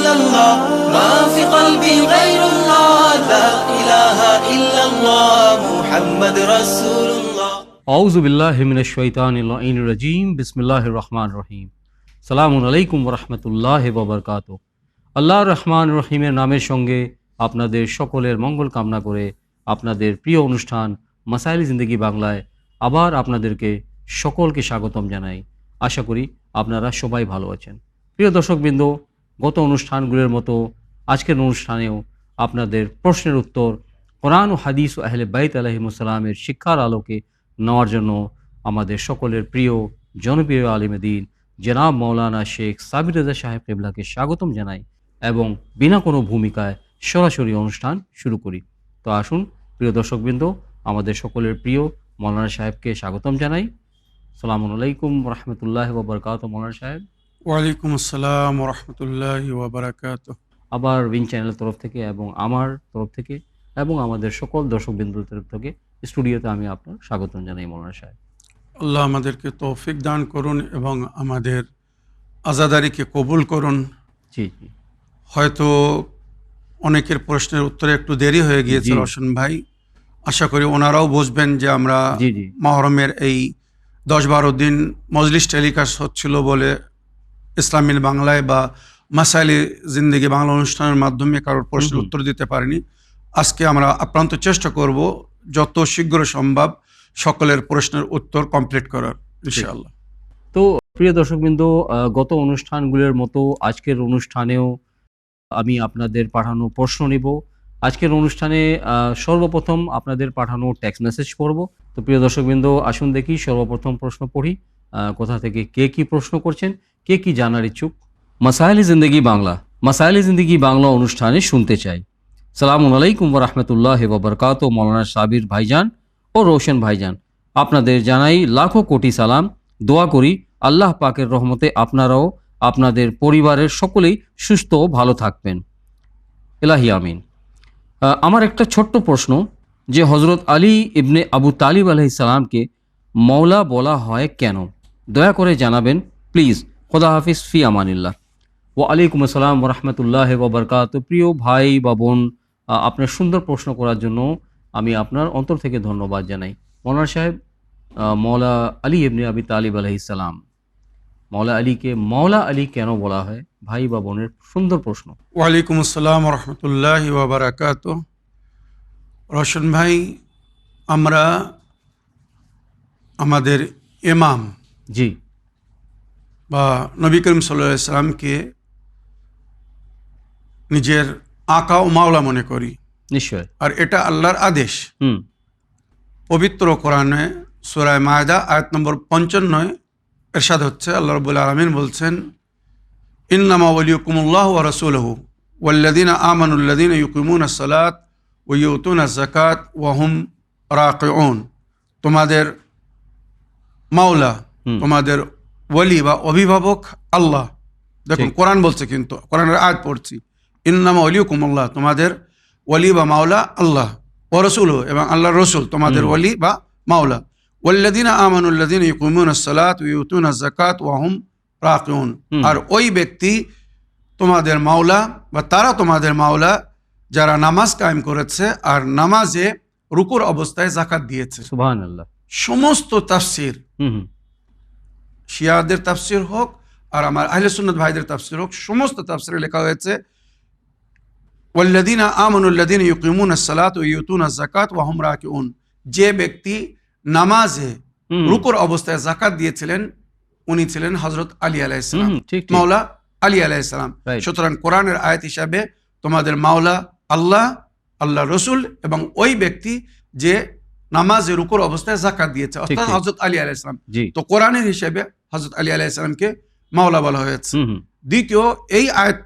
إلا الله ما في قلبي غير الله لا إله إلا الله محمد رسول الله আউযু বিল্লাহি মিনাশ শাইতানির রাজিম বিসমিল্লাহির রহমানির রহিম সালামুন আলাইকুম ওয়া রাহমাতুল্লাহি ওয়া বারাকাতুহু। আল্লাহর রহমান রহিমের নামের সঙ্গে আপনাদের সকলের মঙ্গল কামনা করে আপনাদের প্রিয় অনুষ্ঠান মাসাইল জিন্দেগি বাংলায় আবার আপনাদেরকে সকলকে স্বাগতম জানাই। আশা করি আপনারা সবাই ভালো আছেন। প্রিয় দর্শকবৃন্দ, গত অনুষ্ঠানগুলোর মতো আজকের অনুষ্ঠানেও আপনাদের প্রশ্নের উত্তর কোরআন ও হাদিস ও আহলে বাইত আলাইহিমুস সালামের শিক্ষার আলোকে নেওয়ার জন্য আমাদের সকলের প্রিয় জনপ্রিয় আলিমে দ্বীন জনাব মাওলানা শেখ সাবির রেজা সাহেব কেবলাকে স্বাগতম জানাই এবং বিনা কোনো ভূমিকায় সরাসরি অনুষ্ঠান শুরু করি। তো আসুন প্রিয় দর্শকবৃন্দ, আমাদের সকলের প্রিয় মাওলানা সাহেবকে স্বাগতম জানাই। আসসালামু আলাইকুম রহমতুল্লাহ ওয়া বারাকাতুহু। মাওলানা সাহেব, ওয়ালাইকুম আসসালাম ওয়া রাহমাতুল্লাহি ওয়া বারাকাতুহু। আবার উইং চ্যানেলের তরফ থেকে এবং আমার তরফ থেকে এবং আমাদের সকল দর্শকবৃন্দুর তরফ থেকে স্টুডিওতে আমি আপনার স্বাগতম জানাই। মাওলানা সাহেব, আল্লাহ আমাদেরকে তৌফিক দান করুন এবং আমাদের আজাদারিকে কবুল করুন। জি জি, হয়তো অনেকের প্রশ্নের উত্তরে একটু দেরি হয়ে গিয়েছে জি। রওশন ভাই, আশা করি ওনারাও বুঝবেন যে আমরা জি জি, মহরমের এই 10-12 দিন মজলিস টেলিকাস্ট হচ্ছিল বলে ইসলামী বাংলায় বা মাসাইল জিন্দেগি বাংলা অনুষ্ঠানের মাধ্যমে কারোর প্রশ্নের উত্তর দিতে পারিনি। আজকে আমরা আপ্রান্ত চেষ্টা করব যত শীঘ্র সম্ভব সকলের প্রশ্নের উত্তর কমপ্লিট করার, ইনশাআল্লাহ। তো প্রিয় দর্শকবৃন্দ, গত অনুষ্ঠানগুলোর মতো আজকের অনুষ্ঠানেও আমি আপনাদের পাঠানো প্রশ্ন নিব। আজকের অনুষ্ঠানে সর্বপ্রথম আপনাদের পাঠানো টেক্সট মেসেজ পড়ব। তো প্রিয় দর্শকবৃন্দ, আসুন দেখি সর্বপ্রথম প্রশ্ন পড়ি। কোথা থেকে কে কি প্রশ্ন করছেন, কে কি জানার ইচ্ছুক। মাসাইল জিন্দেগি বাংলা, মাসাইল জিন্দেগি বাংলা অনুষ্ঠানে শুনতে চাই। সালামুন আলাইকুম ওয়া রাহমাতুল্লাহি ওয়া বারাকাতুহু। মাওলানা সাবির ভাইজান ও রোশন ভাইজান, আপনাদের জানাই লাখো কোটি সালাম। দোয়া করি আল্লাহ পাকের রহমতে আপনারাও আপনাদের পরিবারের সকলেই সুস্থ ও ভালো থাকবেন, ইলাহি আমিন। আমার একটা ছোট্ট প্রশ্ন, যে হজরত আলী ইবনে আবু তালিব আলাইহিস সালামকে মওলা বলা হয় কেন? দয়া করে জানাবেন প্লিজ। খোদা হাফিজ, ফি আমানিল্লাহ। ওয়া আলাইকুম আসসালাম ওয়া রাহমাতুল্লাহি ওয়া বারাকাতুহু। প্রিয় ভাই বা বোন, আপনার সুন্দর প্রশ্ন করার জন্য আমি আপনার অন্তর থেকে ধন্যবাদ জানাই। মাওলানা সাহেব, মওলা আলী ইবনে আবি তালিব আলাইহিস সালাম, মওলা আলীকে মওলা আলী কেন বলা হয়? ভাই বা বোনের সুন্দর প্রশ্ন। ওয়ালাইকুম আসসালাম ওয়া রাহমাতুল্লাহি ওয়া বারাকাতুহু। রওশন ভাই, আমরা আমাদের ইমাম জি বা নবী করিম সাল্লাল্লাহু আলাইহি সাল্লামকে নিজের আকা ও মাওলা মনে করি, নিশ্চয়। আর এটা আল্লাহর আদেশ। হুম, পবিত্র কোরআনে সূরা মায়দা আয়াত নম্বর 55 ইরশাদ হচ্ছে, আল্লাহ রাব্বুল আলামিন বলছেন, ইন্নামা ওয়ালিয়ুকুমুল্লাহু ওয়া রাসূলুহু ওয়াল্লাযীনা আমানুল্লাযীনা ইউকিমুনাস সালাত ওয়া ইউতুনাজ যাকাত ওয়া হুম রাকিউন। তোমাদের মাওলা, তোমাদের ওয়ালি বা অভিভাবক আল্লাহ। দেখুন ঠিক। কোরআন বলছে, কিন্তু কোরআনের আয়াত পড়ছি, ইন্নামা ওয়ালিয়ুকুমুল্লাহ, তোমাদের ওয়ালি বা মাওলা আল্লাহ, ওয়া রাসূলুহু, এবং আল্লাহর রাসূল তোমাদের ওয়ালি বা মাওলা। ওয়াল্লাযীনা আমানুল্লাযীনা ইউকিমুনাস সালাত ওয়া ইউতুনাজ যাকাত ওয়া হুম রাকিউন। আর ওই ব্যক্তি তোমাদের মাওলা বা তারা তোমাদের মাওলা যারা নামাজ কায়েম করেছে আর নামাজে রুকুর অবস্থায় যাকাত দিয়েছে। সুবহানাল্লাহ। সমস্ত তাফসির, হুম হুম, শিয়াদের তাফসির হোক আর আমার আহলে সুন্নাত ভাইদের তাফসির হোক, সমস্ত তাফসিরে লেখা হয়েছে ওয়াল্লাযীনা আমানুল্লাযীনা ইউকিমুনাস সালাত ওয়া ইউতুনাজ যাকাত ওয়া হুম রাকিউন। যে ব্যক্তি নামাজে রুকুর অবস্থায় যাকাত দিয়েছিলেন উনি ছিলেন হযরত আলী আলাইহিস সালাম, ঠিক ঠিক। মাওলা আলী আলাইহিস সালাম। Right. সুতরাং কোরআনের আয়াত হিসাবে তোমাদের মাওলা আল্লাহ, আল্লাহ রসুল এবং ওই ব্যক্তি যে নামাজে রুকুর অবস্থায় যাকাত দিয়েছে, অর্থাৎ ঠিক। হযরত আলী আলাইহিস সালাম। জি। তো কোরআনের হিসেবে হযরত আলী আলাইহিস সালামকে মাওলা বলা হয়েছে। দ্বিতীয়, এই আয়াত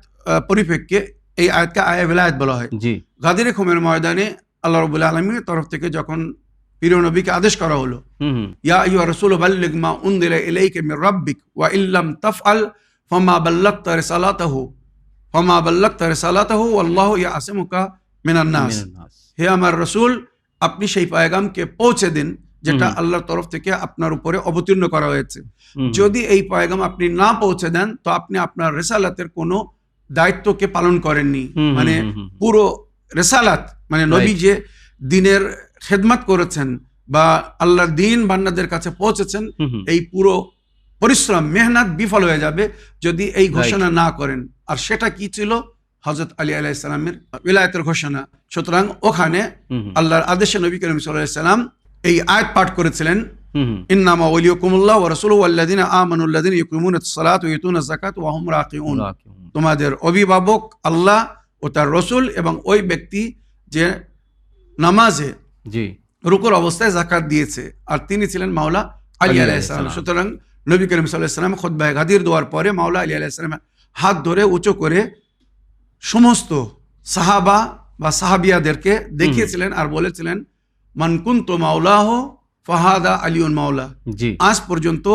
পরিপ্রেক্ষে এই আয়াতকে আয়া বেলায়েত বলা হয়। জি গাদিরে খুমের ময়দানে আল্লাহ রাব্বুল আলামিনের তরফ থেকে যখন প্রিয় নবীকে আদেশ করা হলো, ইয়া আইয়ুহা রাসূলু বাল্লিগ মা উনজিলা ইলাইকা মির রাব্বিক ওয়া ইল্লাম তাফআল ফামা বাল্লাগতা রিসালাতাহু ওয়াল্লাহু ইয়াসিমুকা মিনান নাস। হে আমার রাসূল, আপনি সেই পয়গামকে পৌঁছে দিন যেটা আল্লাহর তরফ থেকে আপনার উপরে অবতীর্ণ করা হয়েছে। যদি এই পয়গাম আপনি না পৌঁছে দেন তো আপনি আপনার রিসালাতের কোনো দায়িত্বকে পালন করেননি। হুম, হুম, মানে হুম, হুম। পুরো রেসালাত, মানে নবী Right. যে দিনের খেদমত করেছেন বা আল্লাহর দিন বান্দাদের কাছে পৌঁছেছেন, হুম, হুম। এই পুরো পরিশ্রম মেহনত বিফল হয়ে যাবে যদি এই ঘোষণা না করেন। আর সেটা কি ছিল? হযরত আলী আলাইহিস সালামের উলায়াতের ঘোষণা। সুতরাং ওখানে হুম, হুম। আল্লাহর আদেশে নবী করিম সাল্লাল্লাহু আলাইহি সাল্লাম এই আয়াত পাঠ করেছিলেন, হুম, হুম। ইন্নামা ওয়ালিয়ুকুমুল্লাহ ওয়া রাসূলুহু ওয়াল্লাযিনা আমানুল্লাযিনা ইউকিমুনাস সালাতা ওয়া ইউতুনাজ যাকাতা ওয়া হুম রাকিউন। রাকিউন। তোমাদের অভিভাবক আল্লাহ ও তার রসুল এবং ওই ব্যক্তি যে নামাজে জি। রুকুর অবস্থায় যাকাত দিয়েছে, আর তিনি ছিলেন মাওলা আলী আলী আলাইহিস সালাম। আলাইহিস সালাম। সুতরাং নবী করিম সাল্লাল্লাহু আলাইহি ওয়াসাল্লাম খুতবায়ে গাদির দেওয়ার পরে মাওলা আলী আলাইহিস সালামের হাত ধরে উঁচু করে সমস্ত সাহাবা বা সাহাবিয়াদেরকে দেখিয়েছিলেন আর বলেছিলেন, মান কুনতু মাওলাহ ফাহাদা আলিউন মাওলা। জি। আজ পর্যন্ত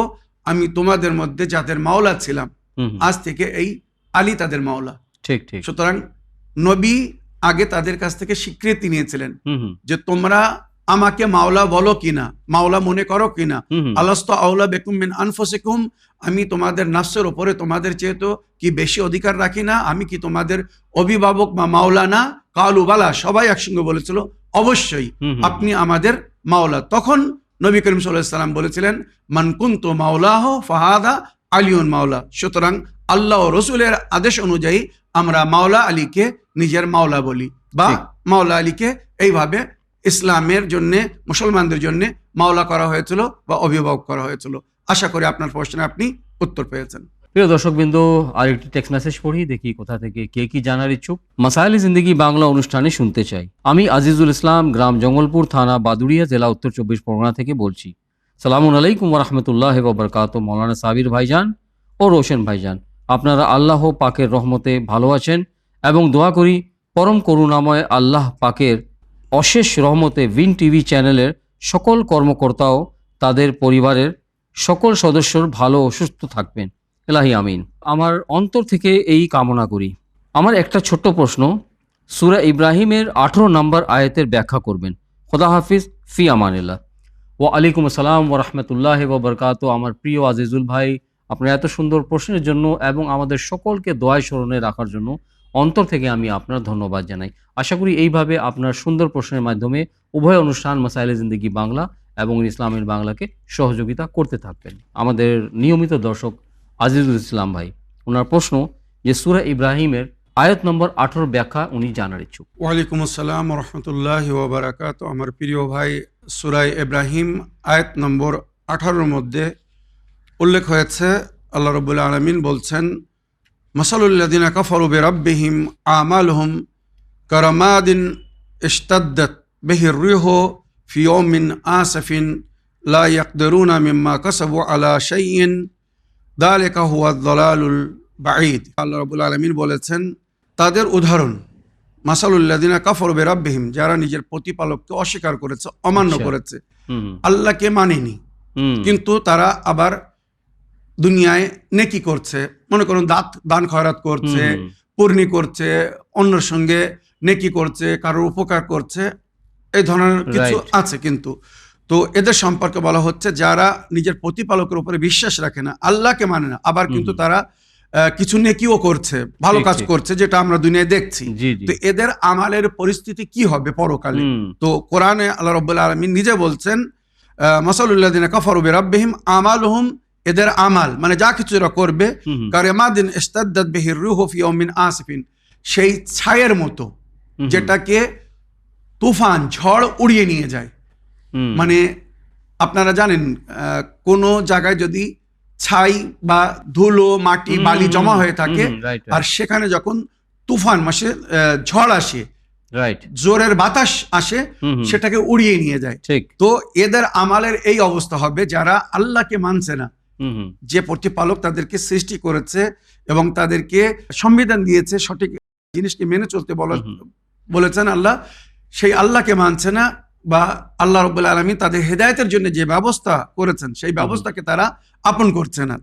আমি তোমাদের মধ্যে যাদের মাওলা ছিলাম, হুম, হুম। আজ থেকে এই আলী তাদের মাওলা। ঠিক, ঠিক। সুতরাং নবী আগে তাদের কাছ থেকে স্বীকৃতি নিয়েছিলেন হুম, হুম। যে তোমরা আমাকে মাওলা বলো কিনা, মাওলা মনে করো কিনা। হুম, হুম। আলাস্তু আউলা বিকুম মিন আনফুসিকুম, আমি তোমাদের নফসের উপরে তোমাদের চেয়ে তো কি বেশি অধিকার রাখি না? আমি কি তোমাদের অভিভাবক বা মাওলা না? কালু বালা, সবাই একসঙ্গে বলেছিল অবশ্যই হুম, হুম। আপনি আমাদের মাওলা। তখন নবী করিম সাল্লাল্লাহু আলাইহি সাল্লাম বলেছিলেন, মান কুনতু মাওলাহ ফাহাদা আলিউন মাওলা। সুতরাং আল্লাহ ও রসুলের আদেশ অনুযায়ী আমরা মাওলা আলীকে নিজের মাওলা বলি, বা ঠিক। মাওলা আলীকে এইভাবে ইসলামের জন্য, মুসলমানদের জন্য মাওলা করা হয়েছিল বা অভিভাবক করা হয়েছিল। আশা করি আপনার প্রশ্নে আপনি উত্তর পেয়েছেন। প্রিয় দর্শকবৃন্দ, আরেকটি টেক্সট মেসেজ পড়ি, দেখি কোথা থেকে কে কি জানার ইচ্ছুক। মাসাইলে জিন্দেগি বাংলা অনুষ্ঠানে শুনতে চাই। আমি আজিজুল ইসলাম, গ্রাম জঙ্গলপুর, থানা বাদুড়িয়া, জেলা উত্তর 24 পরগনা থেকে বলছি। সালামুন আলাইকুম ওয়া রাহমাতুল্লাহি ওয়া বারাকাতুহু। মাওলানা সাবির ভাইজান ও রোশন ভাইজান, আপনারা আল্লাহ পাকের রহমতে ভালো আছেন এবং দোয়া করি পরম করুণাময় আল্লাহ পাকের অশেষ রহমতে ভিন টিভি চ্যানেলের সকল কর্মকর্তাও তাদের পরিবারের সকল সদস্যর ভালো ও সুস্থ থাকবেন। এলাহি আমিন। আমার অন্তর থেকে এই কামনা করি। আমার একটা ছোট্ট প্রশ্ন, সূরা ইব্রাহিমের 18 নম্বর আয়াতের ব্যাখ্যা করবেন। খোদা হাফিজ, ফি আমানিল্লাহ। ওয়া আলাইকুম আসসালাম ওয়া রাহমাতুল্লাহি ওয়া বারাকাতুহু। আমার প্রিয় আজিজুল ভাই, আপনার এত সুন্দর প্রশ্নের জন্য এবং আমাদের সকলকে দোয়ায় স্মরণে রাখার জন্য অন্তর থেকে আমি আপনার ধন্যবাদ জানাই। আশা করি এইভাবে আপনার সুন্দর প্রশ্নের মাধ্যমে উভয় অনুষ্ঠান মাসাইলে জিন্দেগি বাংলা এবং ইসলামের বাংলাকে সহযোগিতা করতে থাকবেন। আমাদের নিয়মিত দর্শক আজিজুল ইসলাম ভাই, ওনার প্রশ্ন যে সূরা ইব্রাহিমের আয়াত নম্বর 18 ব্যাখ্যা উনি জানার ইচ্ছুক। ওয়ালাইকুম আসসালাম ওয়া রাহমাতুল্লাহি ওয়া বারাকাতুহু। আমার প্রিয় ভাই, সূরা ইব্রাহিম আয়াত নম্বর 18 মধ্যে উল্লেখ হয়েছে, আল্লাহ রাব্বুল আলামিন বলছেন, মাসালুল্লাযিনা কাফারু বিরাব্বিহিম আমালুহুম কারামাদিন ইশতাদ্দাত বিহির রিহু ফি ইয়াউমিন আসিফিন লা ইয়াকদিরুনা মিম্মা কাসাবু আলা শাইইন যালিকা হুয়াদ দালালুল বাঈদ। আল্লাহ রাব্বুল আলামিন বলেছেন, তাদের উদাহরণ, মাসালুল্লাযিনা কাফারু বিরাব্বিহিম, যারা নিজের প্রতিপালককে অস্বীকার করেছে, অমান্য আচ্ছা। করেছে, হুম, আল্লাহকে মানেনি, হুম, কিন্তু তারা আবার দুনিয়ায় নেকি করছে, মনে করুন দান খয়রাত করছে, হুম, পূর্ণি করছে, অন্যের সঙ্গে নেকি করছে, কারোর উপকার করছে, এই ধরনের কিছু Right. আছে। কিন্তু তো এদের সম্পর্কে বলা হচ্ছে, যারা নিজের প্রতিপালকের উপরে বিশ্বাস রাখে না, আল্লাহকে মানে না, আবার কিন্তু তারা কিছু নেকিও করছে, ভালো ঠিক, কাজ ঠিক। করছে, যেটা আমরা দুনিয়ায় দেখছি। জি, জি। তো এদের আমালের পরিস্থিতি কি হবে পরকালে? হুম, তো কোরআনে আল্লাহ রাব্বুল আলামিন নিজে বলছেন, মাসালুল্লাযিনা কাফারু বিরাব্বিহিম আমালুহুম, এদের আমাল মানে যা কিছু এরা করবে, হুম, হুম, কারামাদিন ইশতাদ্দাত বিহির রূহু ফি ইয়াউমিন আসিফিন, সেই ছায়ের মতো হুম, যেটাকে তুফান, ঝড় উড়িয়ে নিয়ে যায়। হুম, মানে আপনারা জানেন, কোনো জায়গায় যদি ছাই বা ধুলো, মাটি, হুম, বালি হুম, জমা হুম, হয়ে থাকে, হুম, right, right. আর সেখানে যখন তুফান মাসে ঝড় আসে, রাইট। জোরের বাতাস আসে, হুম, হুম, সেটাকে উড়িয়ে নিয়ে যায়। ঠিক। তো এদের আমালের এই অবস্থা হবে, যারা আল্লাহকে মানছে না, হুম, হুম, যে প্রতিপালক তাদেরকে সৃষ্টি করেছে এবং তাদেরকে সংবিধান দিয়েছে, সঠিক জিনিসকে মেনে চলতে বলেছেন আল্লাহ, সেই আল্লাহকে মানছে না, বা আল্লাহ রাব্বুল আলামিন তাদের হেদায়েতের জন্য যে ব্যবস্থা করেছেন সেই ব্যবস্থাকে তারা আপন করছে না,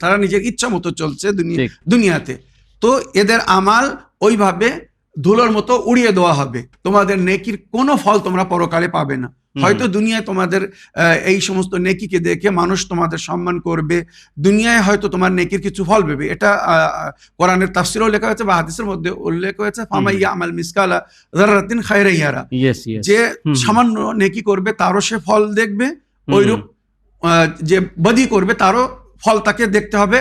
তারা নিজের ইচ্ছা মতো চলছে ঠিক। দুনিয়াতে। তো এদের আমাল ওইভাবে ধুলোর মতো উড়িয়ে দেওয়া হবে, তোমাদের নেকির কোনো ফল তোমরা পরকালে পাবে না। হয়তো দুনিয়ায় তোমাদের এই সমস্ত নেকিকে দেখে মানুষ তোমাদের সম্মান করবে, দুনিয়ায় হয়তো তোমার নেকির কিছু ফল পাবে। এটা কোরআনের তাফসিরেও লেখা হয়েছে বা হাদিসের মধ্যে উল্লেখ হয়েছে, ফামাইয়া আমাল মিসকালা যাররাতিন খায়রান ইয়ারা, যে সামান্য নেকি করবে তারও সে ফল দেখবে, ওইরূপ যে বদি করবে তারও ফল তাকে দেখতে হবে,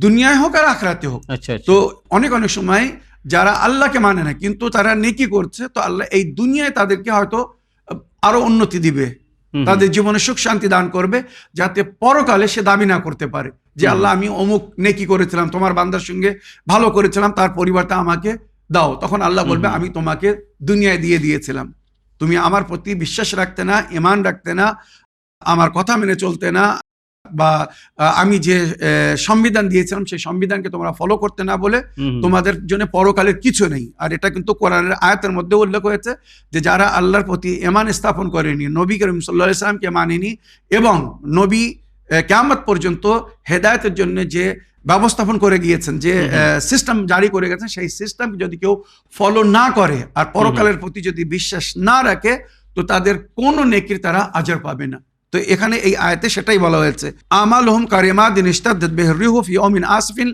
দুনিয়ায় হোক আর আখিরাতে হোক। তো অনেক সময় যারা আল্লাহকে মানে না কিন্তু তারা নেকি করছে, তো আল্লাহ এই দুনিয়ায় তাদেরকে হয়তো আরো উন্নতি দিবে, তাদের জীবনে সুখ শান্তি দান করবে, যাতে পরকালে সে দাবি না করতে পারে যে আল্লাহ আমি অমুক নেকি করেছিলাম, তোমার বান্দার সঙ্গে ভালো করেছিলাম, তার পরিবর্তে আমাকে দাও। তখন আল্লাহ বলবে আমি তোমাকে দুনিয়ায় দিয়ে দিয়েছিলাম, তুমি আমার প্রতি বিশ্বাস রাখতে না, ঈমান রাখতে না, আমার কথা মেনে চলতে না, বা আমি যে সংবিধান দিয়েছিলাম সেই সংবিধানকে তোমরা ফলো করতে না বলে তোমাদের জন্য পরকালের কিছু নেই। আর এটা কিন্তু কোরআনের আয়াতের মধ্যে উল্লেখ হয়েছে যে যারা আল্লাহর প্রতি ঈমান স্থাপন করেনি, নবী করিম সাল্লাল্লাহু আলাইহি ওয়াসাল্লামকে মানেনি, এবং নবী কিয়ামত পর্যন্ত হেদায়েতের জন্য যে ব্যবস্থাপন করে গিয়েছেন, যে সিস্টেম জারি করে গেছেন, সেই সিস্টেমকে যদি কেউ ফলো না করে আর পরকালের প্রতি যদি বিশ্বাস না রাখে, তো তাদের কোনো নেকির তারা আজর পাবে না। তো এখানে এই আয়াতে সেটাই বলা হয়েছে, আমালুহুম কারিমাদিন ইশতাদ্দাত বিহির রিহু ফি ইয়াউমিন আসফিন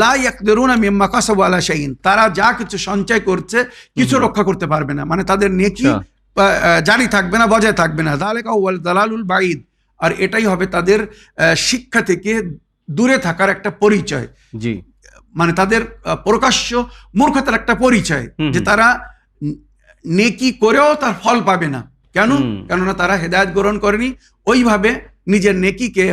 লা ইয়াকদিরুনা মিম্মা কাসাবু আলা শাইইন, তারা যা কিছু সঞ্চয় করছে কিছু রক্ষা করতে পারবে না, মানে তাদের নেকি জারি থাকবে না, বজায় থাকবে না। যালিকা ওয়াল দালালুল বাঈদ, আর এটাই হবে তাদের শিক্ষা থেকে দূরে থাকার একটা পরিচয়, জি, মানে তাদের প্রকাশ্য মূর্খতার একটা পরিচয়, যে তারা নেকি করেও তার ফল পাবে না। কেননা তারা হেদায়েত গ্রহণ করেনি, ওইভাবে নিজের নেকিকে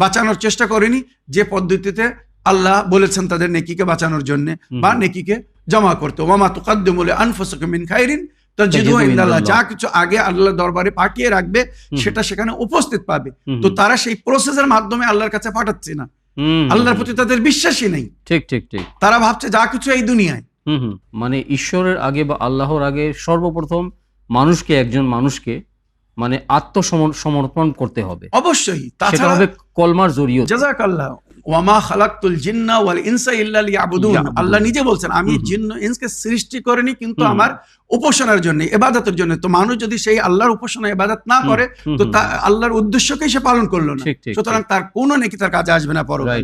বাঁচানোর চেষ্টা করেনি যে পদ্ধতিতে আল্লাহ বলেছেন তাদের নেকিকে বাঁচানোর জন্য বা নেকিকে জমা করতে। ওয়া মা তুকাদ্দিমু লিআনফুসিকুম মিন খাইরিন তাজিদুহু ইনদাল্লাহ, যা কিছু আগে আল্লাহর দরবারে পাঠিয়ে রাখবে সেটা সেখানে উপস্থিত পাবে। তো তারা সেই প্রসেসের মাধ্যমে আল্লাহর কাছে পাঠাচ্ছে না, আল্লাহর প্রতি তাদের বিশ্বাসই নেই। ঠিক ঠিক ঠিক, তারা ভাবছে যা কিছু এই দুনিয়ায়। মানে ঈশ্বরের আগে বা আল্লাহর আগে সর্বপ্রথম মানুষকে, একজন মানুষকে মানে আত্মসমর্পণ করতে হবে অবশ্যই, তাছাড়া হবে কলমার জরিয়ত। জাযাকাল্লাহ। ওয়ামা খালাকতুল জিন্না ওয়াল ইনসা ইল্লা লিয়াবুদুন, আল্লাহ নিজে বলছেন আমি জিন ও ইনসকে সৃষ্টি করিনি কিন্তু আমার উপাসনার জন্য, ইবাদতের জন্য। তো মানুষ যদি সেই আল্লাহর উপাসনা ইবাদত না করে, তো তা আল্লাহর উদ্দেশ্যকেই সে পালন করলো না, সুতরাং তার কোনো নেকি তার কাজে আসবে না পরকালে।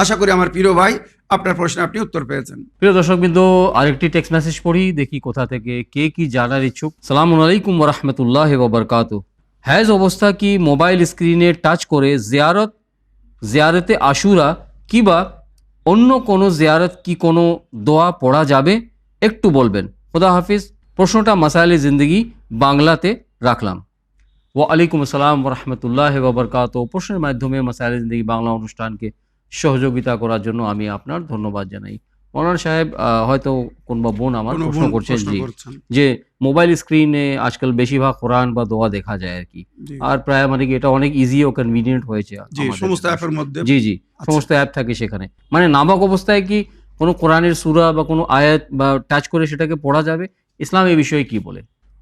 আশা করি আমার প্রিয় ভাই আপনার প্রশ্নে আপনি উত্তর পেয়েছেন। প্রিয় দর্শকবৃন্দ, আরেকটি টেক্সট মেসেজ পড়ি, দেখি কোথা থেকে কে কি জানার ইচ্ছুক। সালামু আলাইকুম ওয়া রাহমাতুল্লাহি ওয়া বারাকাতুহু। হ্যাজ অবস্থা কি মোবাইল স্ক্রিনে টাচ করে জিয়ারতে আশুরা কিবা অন্য কোনো জিয়ারত কি কোনো দোয়া পড়া যাবে, একটু বলবেন, খোদা হাফিজ। প্রশ্নটা মাসাইলে জিন্দেগি বাংলাতে রাখলাম। ওয়া আলাইকুম আসসালাম ওয়া রাহমাতুল্লাহি ওয়া বারাকাতুহু। প্রশ্নের মাধ্যমে মাসাইলে জিন্দেগি বাংলা অনুষ্ঠানকে সহযোগিতা করার জন্য আমি আপনার ধন্যবাদ জানাই। মৌলানা সাহেব, হয়তো কোন বা বোন আমার প্রশ্ন করছেন যে মোবাইল স্ক্রিনে আজকাল বেশিরভাগ কোরআন বা দোয়া দেখা যায় আর কি, আর প্রায় মানে কি এটা অনেক ইজি ও কনভিনিয়েন্ট হয়েছে সমস্ত অ্যাপের মধ্যে। জি জি, সমস্ত অ্যাপ থাকে সেখানে। মানে নাবাক অবস্থায় কি কোনো কোরআনের সূরা বা কোনো আয়াত বা টাচ করে সেটাকে পড়া যাবে? ইসলাম এই বিষয়ে কি বলে?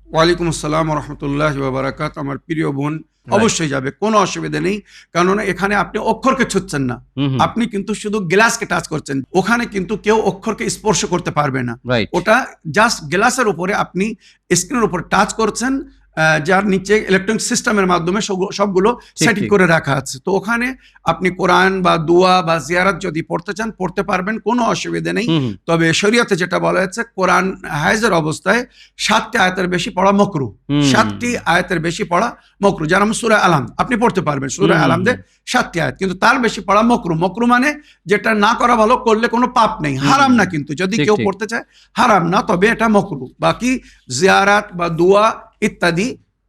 ওয়ালাইকুম আসসালাম ওয়া রাহমাতুল্লাহি ওয়া বারাকাতুহু। আমার প্রিয় বোন, অবশ্যই যাবে, কোনো অসুবিধা নেই, কারণ এখানে আপনি অক্ষরকে ছুঁচ্ছেন না, আপনি কিন্তু শুধু গ্লাসকে টাচ করছেন। ওখানে কিন্তু কেউ অক্ষরকে স্পর্শ করতে পারবে না, ওটা জাস্ট গ্লাসের উপরে আপনি স্ক্রিনের উপর টাচ করছেন, যার নিচে ইলেকট্রনিক সিস্টেমের মাধ্যমে সবগুলো সেটিং করে রাখা আছে। তো ওখানে আপনি কোরআন বা দোয়া বা জিয়ারত যদি পড়তে চান পড়তে পারবেন, কোনো অসুবিধা নেই। তবে শরীয়তে যেটা বলা হয়েছে, কোরআন হায়েজের অবস্থায় 7টি আয়াতের বেশি পড়া মাকরুহ, 7টি আয়াতের বেশি পড়া মাকরুহ। যেমন সূরা আলাম আপনি পড়তে পারবেন, সূরা আলাম দে 7টি আয়াত, কিন্তু তার বেশি পড়া মাকরুহ। মাকরুহ মানে যেটা না করা ভালো, করলে কোনো পাপ নেই, হারাম না, কিন্তু যদি কেউ পড়তে চায় হারাম না, তবে এটা মাকরুহ। বাকি জিয়ারত বা দোয়া ইত্যাদি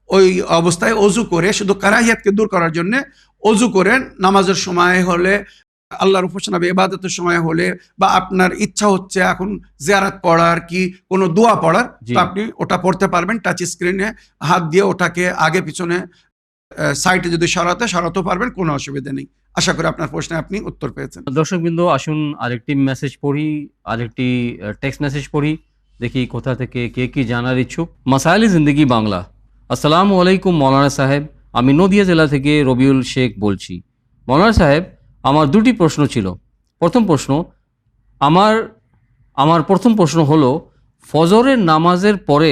ওই অবস্থায় অজু করে, শুধু কারাহিয়াতকে দূর করার জন্য অজু করে, নামাজের সময় হলে, আল্লাহর উপাসনা বা ইবাদতের সময় হলে, বা আপনার ইচ্ছা হচ্ছে এখন জিয়ারত পড়ার কি কোনো দোয়া পড়ার, তো আপনি ওটা পড়তে পারবেন। টাচ স্ক্রিনে হাত দিয়ে ওটাকে আগে পিছনে সাইডে যদি সরাতে পারবেন, কোনো অসুবিধা নেই। আশা করি আপনার প্রশ্নে আপনি উত্তর পেয়েছেন। দর্শকবৃন্দ, আসুন আরেকটি মেসেজ পড়ি, আরেকটি টেক্সট মেসেজ পড়ি, দেখি কোথা থেকে কে কি জানার ইচ্ছুক। মাসাইলে জিন্দেগি বাংলা। আসসালামু আলাইকুম মৌলানা সাহেব, আমি নদিয়া জেলা থেকে রবিউল শেখ বলছি। মৌলানা সাহেব, আমার দুটি প্রশ্ন ছিল। প্রথম প্রশ্ন আমার প্রথম প্রশ্ন হলো, ফজরের নামাজের পরে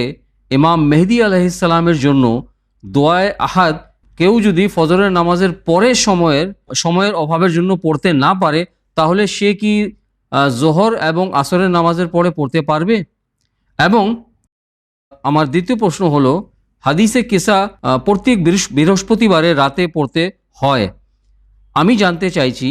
ইমাম মেহেদী আলাইহিস সালামের জন্য দোয়ায়ে আহাদ কেউ যদি ফজরের নামাজের পরে সময়ের অভাবের জন্য পড়তে না পারে, তাহলে সে কি জোহর এবং আসরের নামাজের পরে পড়তে পারবে? এবং আমার দ্বিতীয় প্রশ্ন হলো, হাদিসে কিসা প্রত্যেক বৃহস্পতিবারে রাতে পড়তে হয়। আমি জানতে চাইছি,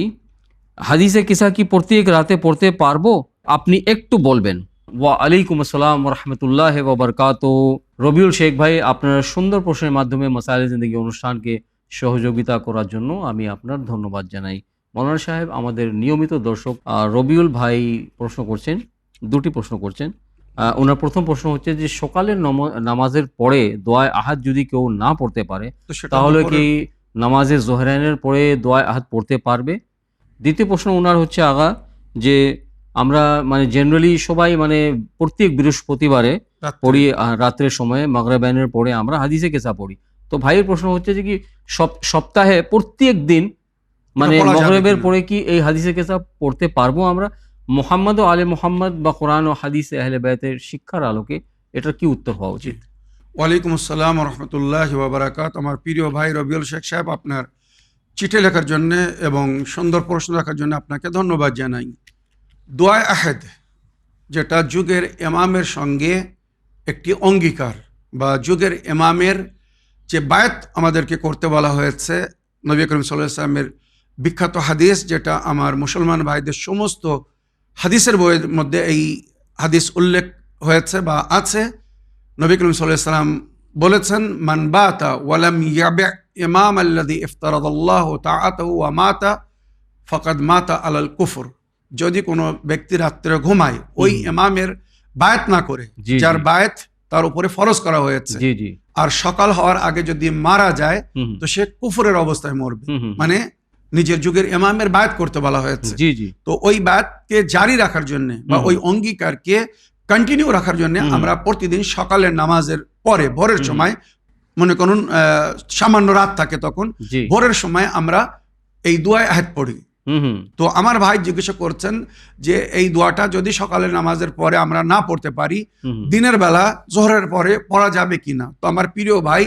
হাদিসে কিসা কি প্রত্যেক রাতে পড়তে পারবো? আপনি একটু বলবেন। ওয়া আলাইকুম আসসালাম ওয়া রাহমাতুল্লাহি ওয়া বারাকাতুহু। রবিউল শেখ ভাই, আপনার সুন্দর প্রশ্নের মাধ্যমে মাসাইলে জিন্দেগি অনুষ্ঠানকে সহযোগিতা করার জন্য আমি আপনার ধন্যবাদ জানাই। মৌলানা সাহেব, আমাদের নিয়মিত দর্শক রবিউল ভাই প্রশ্ন করছেন, দুটি প্রশ্ন করছেন। ওনার প্রথম প্রশ্ন হচ্ছে যে সকালের নামাজের পরে দোয়ায়ে আহাদ যদি কেউ না পড়তে পারে, তো সেটা তাহলে দুপুরে- কি নামাজে জোহরাইনের পরে দোয়ায়ে আহাদ পড়তে পারবে? দ্বিতীয় প্রশ্ন ওনার হচ্ছে আগা, যে আমরা মানে জেনারেলি সবাই মানে প্রত্যেক বৃহস্পতিবারে রাত্রে। পড়ি রাত্রের সময়ে মাগরিবের পরে আমরা হাদিসে কেসা পড়ি। তো ভাইয়ের প্রশ্ন হচ্ছে যে কি সপ্তাহে প্রত্যেক দিন মানে পড়া যাবে মাগরিবের কিনা? পরে কি এই হাদিসে কেসা পড়তে পারবো আমরা? মুহাম্মদ ও আলে মুহাম্মদ বা কোরআন ও হাদিসে আহলে বায়তের শিক্ষার আলোকে এটার কি উত্তর হওয়া উচিত? ওয়ালাইকুম আসসালাম রহমতুল্লাহ ওয়াবারাকাত। আমার প্রিয় ভাই রবিউল শেখ সাহেব, আপনার চিঠি লেখার জন্য এবং সুন্দর প্রশ্ন রাখার জন্য আপনাকে ধন্যবাদ জানাই। দোয়ায়ে আহাদ যেটা যুগের ইমামের সঙ্গে একটি অঙ্গীকার, বা যুগের ইমামের যে বায়াত আমাদেরকে করতে বলা হয়েছে, নবী করিম সাল্লাল্লাহু আলাইহি ওয়াসাল্লামের বিখ্যাত হাদিস, যেটা আমার মুসলমান ভাইদের সমস্ত হাদিসের বইয়ের মধ্যে এই হাদিস উল্লেখ হয়েছে বা আছে। নবী করিম সাল্লাল্লাহু আলাইহি ওয়াসাল্লাম বলেছেন, মান বাতা ওয়ালাম ইয়াবি ইমাম আল্লাযী ইফতারাদাল্লাহু তাআতাহু ওয়া মাতা ফাকাদ মাতা আলাল কুফর। যদি কোনো ব্যক্তি রাত্রে ঘুমায় ওই ইমামের বায়াত না করে, জি, যার জি। বায়াত তার উপরে ফরজ করা হয়েছে, জি জি। আর সকাল হওয়ার আগে যদি মারা যায়, হুম তো সে কুফরের অবস্থায় মরবে। হুম। মানে নিজের যুগের ইমামের বায়াত করতে বলা হয়েছে। জি জি। তো ওই বায়াতকে জারি রাখার জন্য বা ওই অঙ্গীকারকে কন্টিনিউ রাখার জন্য আমরা প্রতিদিন সকালের নামাজের পরে ভোরের সময়, মনে করুন সামান্য রাত থাকে তখন, জি। ভোরের সময় আমরা এই দোয়ায়ে আহাদ পড়ি। হুম। তো আমার ভাই জিজ্ঞাসা করছেন যে এই দোয়াটা যদি সকালের নামাজের পরে আমরা না পড়তে পারি, দিনের বেলা জোহরের পরে পড়া যাবে কিনা? তো আমার প্রিয় ভাই,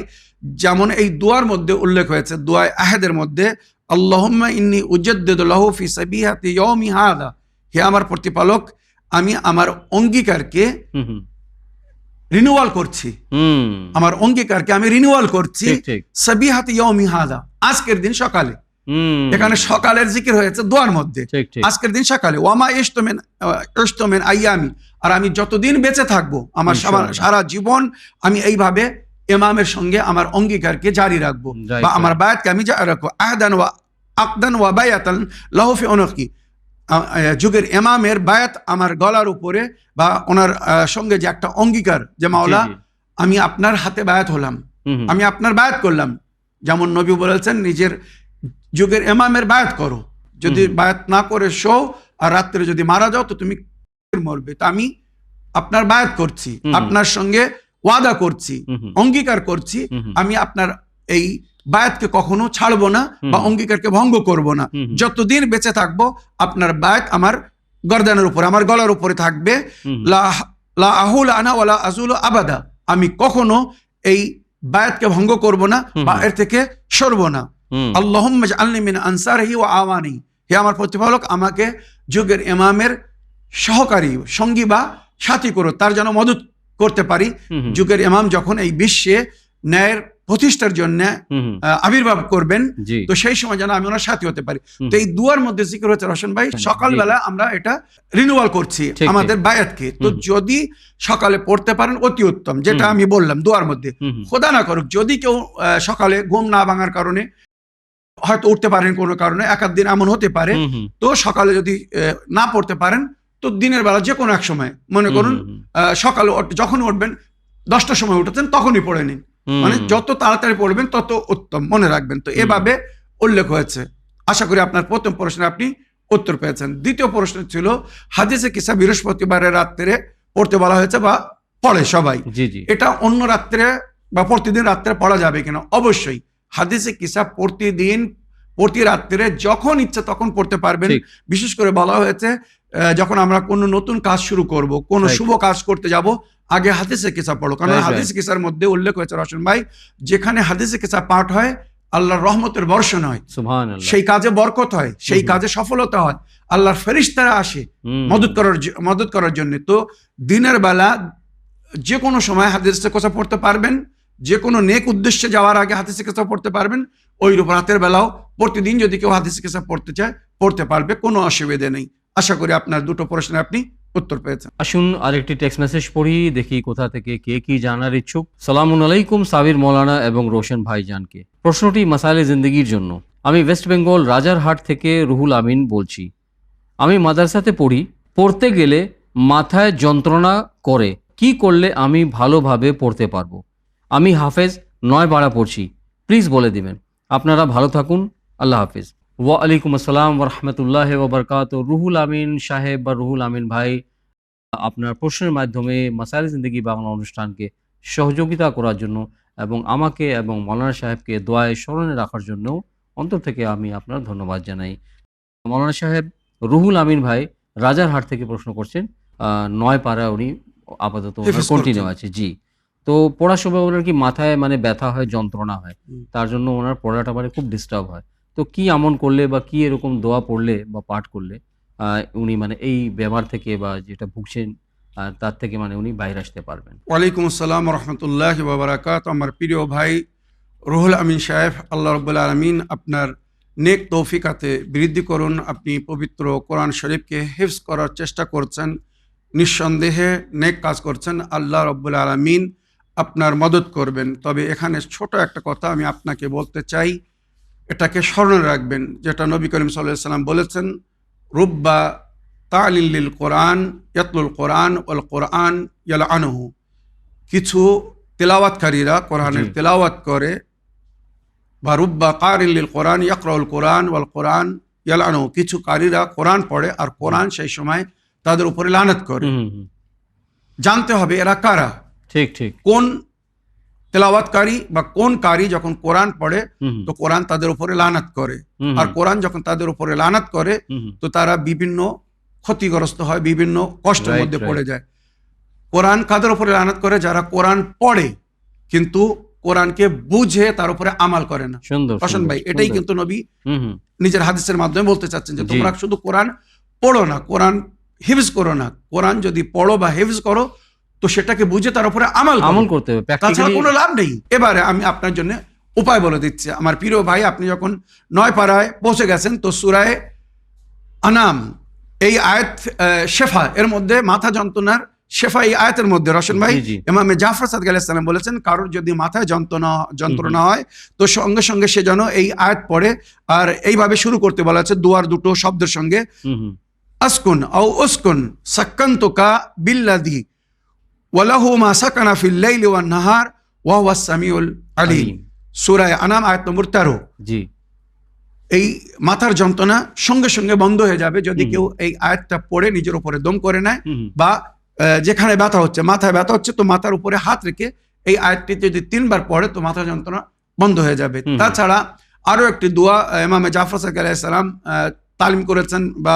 যেমন এই দোয়ার মধ্যে উল্লেখ হয়েছে, দোয়ায়ে আহাদের মধ্যে, আল্লাহুম্মা ইন্নী উজাদ্দিদু লাহু ফি সাবিহাতি ইয়াউমি হাদা, হে আমার প্রতিপালক, আমি আমার অঙ্গীকারকে রিনিউয়াল করছি, আমার অঙ্গীকারকে আমি রিনিউয়াল করছি ঠিক ঠিক। সাবিহাতি ইয়াউমি হাদা, আজকের দিন সকালে। এখানে সকালের জিকির হয়েছে দোয়ার মধ্যে, ঠিক ঠিক। আজকের দিন সকালে। ওয়ামা ইশতুমিন আইয়ামি, আর আমি যতদিন বেঁচে থাকবো, আমার ইনশাআল্লাহ। সারা জীবন আমি এইভাবে ইমামের সঙ্গে আমার অঙ্গীকারকে জারি রাখবো, Right, বা আমার right. বায়াতকে আমি জারি রাখবো। আহদান ওয়া আকদান ওয়া বায়াতান লাহু ফি উনুকি, যুগের ইমামের বায়াত আমার গলার উপরে, বা ওনার সঙ্গে যে একটা অঙ্গীকার, যে মাওলা জি, জি। আমি আপনার হাতে বায়াত হলাম, হুম। আমি আপনার বায়াত করলাম। যেমন নবী বলেছেন, নিজের যুগের ইমামের বায়াত করো, যদি বায়াত না করে শো আর রাত্রে যদি মারা যাও তো তুমি মরবে। তো আমি আপনার বায়াত করছি, আপনার সঙ্গে ওয়াদা করছি, অঙ্গীকার করছি, আমি আপনার এই বায়াতকে কখনো ছাড়বো না বা অঙ্গীকারকে ভঙ্গ করব না। যতদিন বেঁচে থাকবো আপনার বায়াত আমার গর্দানের উপরে, আমার গলার উপরে থাকবে। লা আহুল আনা ওয়ালা আজুল আবাদা, আমি কখনো এই বায়াতকে ভঙ্গ করব না বা এর থেকে সরব না। আল্লাহুম্মা ইজআলনি মিন আনসারিহি ওয়া আওয়ানি, হে আমার প্রতিপালক, আমাকে যুগের ইমামের সহকারী, সঙ্গী বা সাথী করো, তার যেন মদত করতে পারি। যুগের ইমাম যখন এই বিশ্বে ন্যায়ের প্রতিষ্ঠার জন্য আবির্ভাব করবেন, জি। তো সেই সময় যেন আমি ওনার সাথী হতে পারি। তো এই দুয়ার মধ্যে জিকির হচ্ছে রোশন ভাই, সকালবেলা আমরা এটা রিনিউয়াল করছি ঠিক, আমাদের বায়াতকে। তো যদি সকালে পড়তে পারেন অতি উত্তম, যেটা আমি বললাম দুয়ার মধ্যে। খোদা না করুক যদি কেউ সকালে ঘুম না ভাঙার কারণে হয়তো উঠতে পারেন কোনো কারণে, এক আধ দিন এমন হতে পারে, তো সকালে যদি না পড়তে পারেন তো দিনের বেলা যে কোনো এক সময়, মনে করুন সকালে যখন উঠবেন 10টার সময় উঠেছেন তখনই পড়ে নিন, মানে যত তাড়াতাড়ি পড়বেন তত উত্তম, মনে রাখবেন। তো এভাবে উল্লেখ হয়েছে। আশা করি আপনার প্রথম প্রশ্নে আপনি উত্তর পেয়েছেন। দ্বিতীয় প্রশ্ন ছিল হাদিসে কিসা বৃহস্পতিবারের রাত্রে পড়তে বলা হয়েছে বা পড়ে সবাই, জি জি। এটা অন্য রাত্রে বা প্রতিদিন রাত্রে পড়া যাবে কিনা? অবশ্যই হাদিসে কিসা প্রতিদিন প্রতি রাত্রে যখন ইচ্ছা তখন পড়তে পারবেন। বিশেষ করে বলা হয়েছে যখন আমরা কোনো নতুন কাজ শুরু করব, কোনো Right. শুভ কাজ করতে যাব, আগে হাদিসে কিসা পড়ো, কারণ Right, হাদিসে কিসার মধ্যে উল্লেখ হয়েছে রশন ভাই, যেখানে হাদিসে কিসা পাঠ হয় আল্লাহর রহমতের বর্ষণ হয়, সুবহানাল্লাহ। সেই কাজে বরকত হয়, সেই কাজে সফলতা হয়, আল্লাহর ফেরেশতারা আসে মদত করার জন্য। তো দিনের বেলা যে কোনো সময় হাদিসে কথা পড়তে পারবেন, যে কোনো নেক উদ্দেশ্যে যাওয়ার আগে হাদিসে কিসা পড়তে পারবেন, ওই রূপ রাতের বেলাও প্রতিদিন যদি কেউ হাদিসে কিসা পড়তে চায় পড়তে পারবে, কোনো অসুবিধা নেই। আশা করি আপনার দুটো প্রশ্নের আপনি উত্তর পেয়েছেন। আসুন আরেকটি টেক্সট মেসেজ পড়ি, দেখি কোথা থেকে কে কি জানার ইচ্ছুক। সালামুন আলাইকুম সাবির মৌলানা এবং রোশন ভাইজানকে। প্রশ্নটি মাসাইলে জিন্দেগির জন্য। আমি ওয়েস্ট বেঙ্গল রাজারহাট থেকে রুহুল আমিন বলছি। আমি মাদ্রাসাতে পড়ি, পড়তে গেলে মাথায় যন্ত্রণা করে, কি করলে আমি ভালোভাবে পড়তে পারবো? আমি হাফেজ 9 পারা পড়ছি, প্লিজ বলে দিবেন। আপনারা ভালো থাকুন, আল্লাহ হাফেজ। ওয়ালাইকুম আসসালাম ওয়া রাহমাতুল্লাহি ওয়া বারাকাতুহু। রুহুল আমিন সাহেব বা রুহুল আমিন ভাই, আপনার প্রশ্নের মাধ্যমে মাসাইলে জিন্দেগি বাংলা অনুষ্ঠানকে সহযোগিতা করার জন্য এবং আমাকে এবং মৌলানা সাহেবকে দোয়ায় স্মরণে রাখার জন্য অন্তর থেকে আমি আপনার ধন্যবাদ জানাই। মৌলানা সাহেব, রুহুল আমিন ভাই রাজারহাট থেকে প্রশ্ন করছেন, 9 পারা উনি আপাতত হিফজ কন্টিনিউ করছেন। আছে। জি, তো পড়ার সময় ওনার কি মাথায় মানে ব্যথা হয়, যন্ত্রণা হয়, তার জন্য ওনার পড়াটা মানে খুব ডিস্টার্ব হয়। তো কি আমল করলে বা কি এরকম দোয়া পড়লে বা পাঠ করলে উনি মানে এই ব্যবহার থেকে বা যেটা ভুগছেন তার থেকে মানে উনি বাইরে আসতে পারবেন? ওয়ালাইকুম আসসালাম রহমতুল্লাহি ওয়া বারাকাতুহু। আমার প্রিয় ভাই রুহুল আমিন সাহেব, আল্লাহ রাব্বুল আলামিন আপনার নেক তৌফিকাতে বৃদ্ধি করুন। আপনি পবিত্র কোরআন শরীফকে হিফজ করার চেষ্টা করছেন, নিঃসন্দেহে নেক কাজ করছেন, আল্লাহ রাব্বুল আলামিন আপনার মদত করবেন। তবে এখানে ছোট একটা কথা আমি আপনাকে বলতে চাই, এটাকে স্মরণে রাখবেন, যেটা নবী করিম সাল্লাল্লাহু আলাইহি ওয়াসাল্লাম বলেছেন, রুব্বা তালিল কোরআন ইয়াতলুল কোরআন ওয়াল কোরআন ইয়ালআনুহু। কিছু তেলাওয়াতকারীরা কোরআনের জি। তেলাওয়াত করে, বা রুব্বা কারিল কোরআন ইয়াকরাউল কোরআন ওয়াল কোরআন ইয়ালআনুহু। কিছু কারীরা কোরআন পড়ে আর কোরআন সেই সময় তাদের উপরে লানত করে। হুম, হুম, হুম। জানতে হবে এরা কারা, ঠিক ঠিক। কোন তেলাওয়াতকারী বা কোন কারি যখন কোরআন পড়ে হুম, হুম, তো কোরআন তাদের উপরে লানত করে, হুম, আর কোরআন যখন তাদের উপরে লানত করে হুম, হুম। তো তারা বিভিন্ন ক্ষতিগ্রস্ত হয়, বিভিন্ন কষ্টের Right, মধ্যে right. পড়ে যায়। কোরআন কাদের উপরে লানত করে? যারা কোরআন পড়ে কিন্তু কোরআনকে বুঝে তার উপরে আমাল করে না। সুন্দর রশন সুন্দর, ভাই, এটাই সুন্দর। কিন্তু নবী হুম, হুম। নিজের হাদিসের মাধ্যমে বলতে চাচ্ছেন যে জি। তোমরা শুধু কোরআন পড়ো না, কোরআন হিফজ করো না। কোরআন যদি পড়ো বা হিফজ করো তো সেটাকে বুঝে তার উপরে আমাল আমল করো, করতে হবে তাছাড়া প্র্যাকটিক্যালি। কোনো লাভ নেই। এবারে আমি আপনার জন্য উপায় বলে দিচ্ছি। আমার প্রিয় ভাই, আপনি যখন 9 পারায় পৌঁছে গেছেন তো সূরায়ে আনাম এই আয়াত শেফা, এর মধ্যে মাথা যন্ত্রণার শেফা এই আয়াতের মধ্যে রশন ভাই জি, জি। ইমামে জাফর সাদিক আলাইহিস সালাম বলেছেন, কারোর যদি মাথায় যন্ত্রণা হয় তো সঙ্গে সঙ্গে সে যেন এই আয়াত পড়ে। আর এইভাবে শুরু করতে বলা আছে দুয়ার দুটো শব্দের সঙ্গে, হুম, হুম। আসকুন আও উসকুন সাক্কান্তুকা বিল্লাযী ওয়ালাহু মা সাকানা ফিল লাইলি ওয়ান নাহার ওয়া হুয়াস সামিউল আলিম। আলিম। সূরা আনাম আয়াত নম্বর 13। জি। এই মাথার যন্ত্রণা সঙ্গে সঙ্গে বন্ধ হয়ে যাবে যদি হুম। কেউ এই আয়াতটা পড়ে নিজের উপরে দম করে নেয়, হুম, হুম। বা যেখানে ব্যথা হচ্ছে, মাথায় ব্যথা হচ্ছে তো মাথার উপরে হাত রেখে এই আয়াতটি যদি 3 বার পড়ে তো মাথা যন্ত্রণা বন্ধ হয়ে যাবে। হুম। তাছাড়া আরো একটি দোয়া ইমামে জাফর সাদিক আলাইহিস সালাম তালিম করেছেন বা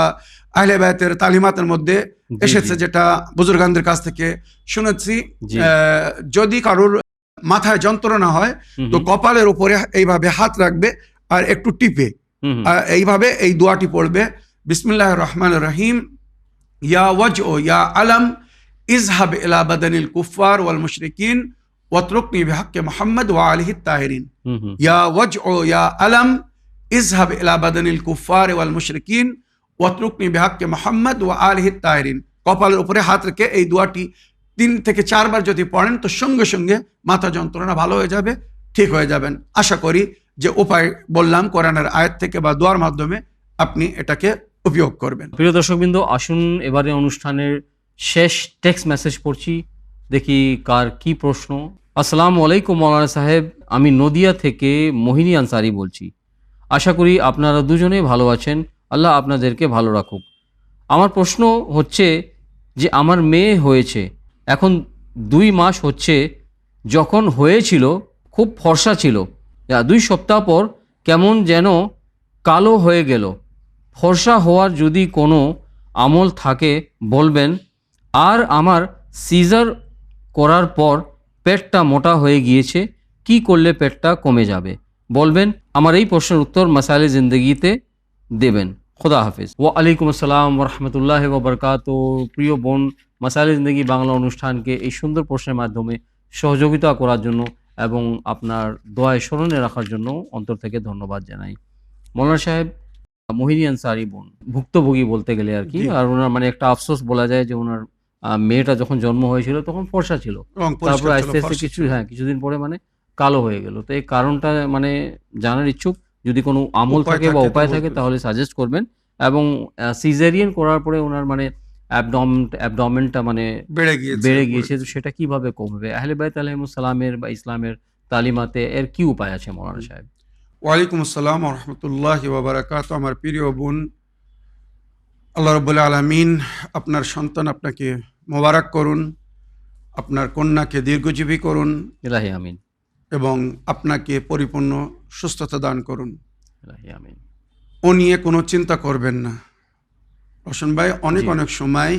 আহলে বায়তের তালিমাতের মধ্যে জি, এসেছে, জি। যেটা বুজুর্গানদের কাছ থেকে শুনেছি। জি। যদি কারোর মাথায় যন্ত্রণা হয় হুম, তো হুম। কপালের উপরে এইভাবে হাত রাখবে আর একটু টিপে হুম, হুম। এইভাবে এই দোয়াটি পড়বে, বিসমিল্লাহির রহমানির রহিম, ইয়া ওয়াজউ ইয়া আলম ইযহাব ইলা বাদানিল কুফার ওয়াল মুশরিকিন ওয়াতরুকনি বিহাক্কি মুহাম্মদ ওয়া আলিহি তাহিরিন। হুম, হুম। ইয়া ওয়াজউ ইয়া আলম ইযহাব ইলা বাদানিল কুফার ওয়াল মুশরিকিন ওয়াতরুকনি বিহাক্কি মুহাম্মদ ওয়া আলিহি তাহিরিন। কপালের উপরে হাত রেখে এই দোয়াটি 3 থেকে 4 বার যদি পড়েন তো সঙ্গে সঙ্গে মাথা যন্ত্রণা ভালো হয়ে যাবে, ঠিক হয়ে যাবেন। আশা করি যে উপায় বললাম কোরআনের আয়াত থেকে বা দোয়ার মাধ্যমে আপনি এটাকে উপয়োগ করবেন। প্রিয় দর্শকবৃন্দ, আসুন এবারে অনুষ্ঠানের শেষ টেক্সট মেসেজ পড়ছি, দেখি কার কি প্রশ্ন। আসসালামু আলাইকুম মৌলানা সাহেব, আমি নদিয়া থেকে মোহিনী আনসারি বলছি। আশা করি আপনারা দুজনে ভালো আছেন, আল্লাহ আপনাদেরকে ভালো রাখুক। আমার প্রশ্ন হচ্ছে যে আমার মেয়ে হয়েছে, এখন 2 মাস হচ্ছে। যখন হয়েছিল খুব ফর্সা ছিল, 2 সপ্তাহ পর কেমন যেন কালো হয়ে গেল। ফর্সা হওয়ার যদি কোনো আমল থাকে বলবেন। আর আমার সিজার করার পর পেটটা মোটা হয়ে গিয়েছে, কি করলে পেটটা কমে যাবে বলবেন। আমার এই প্রশ্নের উত্তর মাসাইলে জিন্দগিতে দেবেন। খোদা হাফিজ। ওয়া আলাইকুম আসসালাম ওয়া রাহমাতুল্লাহি ওয়া বারাকাতুহু। প্রিয় বোন, মাসাইলে জিন্দগি বাংলা অনুষ্ঠানকে এই সুন্দর প্রশ্নের মাধ্যমে সহযোগিতা করার জন্য এবং আপনার দোয়ায় স্মরণে রাখার জন্য অন্তর থেকে ধন্যবাদ জানাই। মৌলানা সাহেব, মোহিনী আনসারী বোন ভুক্তভোগী বলতে গেলে আর কি, জি। আর ওনার মানে একটা আফসোস বলা যায় যে ওনার মেয়েটা যখন জন্ম হয়েছিল তখন ফর্সা ছিল, রং তারপর পরিষ্কার ছিল, আস্তে আস্তে ফর্সা ছিল। কিছুদিন পরে মানে কালো হয়ে গেল। তো এই কারণটা মানে জানার ইচ্ছুক, যদি কোনো আমল উপায় থাকে বা থাকে তো উপায় থাকে বলবেন। তাহলে সাজেস্ট করবেন। এবং সিজারিয়ান করার পরে ওনার মানে অ্যাবডমেনটা মানে বেড়ে গিয়েছে। বেড়ে গিয়েছে, তো সেটা কিভাবে কমবে? আহলে বাইত আলাইহিমুস সালামের বা ইসলামের তালিমাতে এর কি উপায় আছে মৌলানা সাহেব? ওয়ালাইকুম আসসালাম ওয়া রাহমাতুল্লাহি ওয়া বারাকাতুহু। আমার প্রিয় বোন, আল্লাহ রাব্বুল আলামিন আপনার সন্তান আপনাকে মোবারক করুন, আপনার কন্যাকে দীর্ঘজীবী করুন ইলাহি আমিন, এবং আপনাকে পরিপূর্ণ সুস্থতা দান করুন। ইলাহি আমিন। ও নিয়ে কোনো চিন্তা করবেন না। রোশন ভাই, অনেক জি। অনেক সময়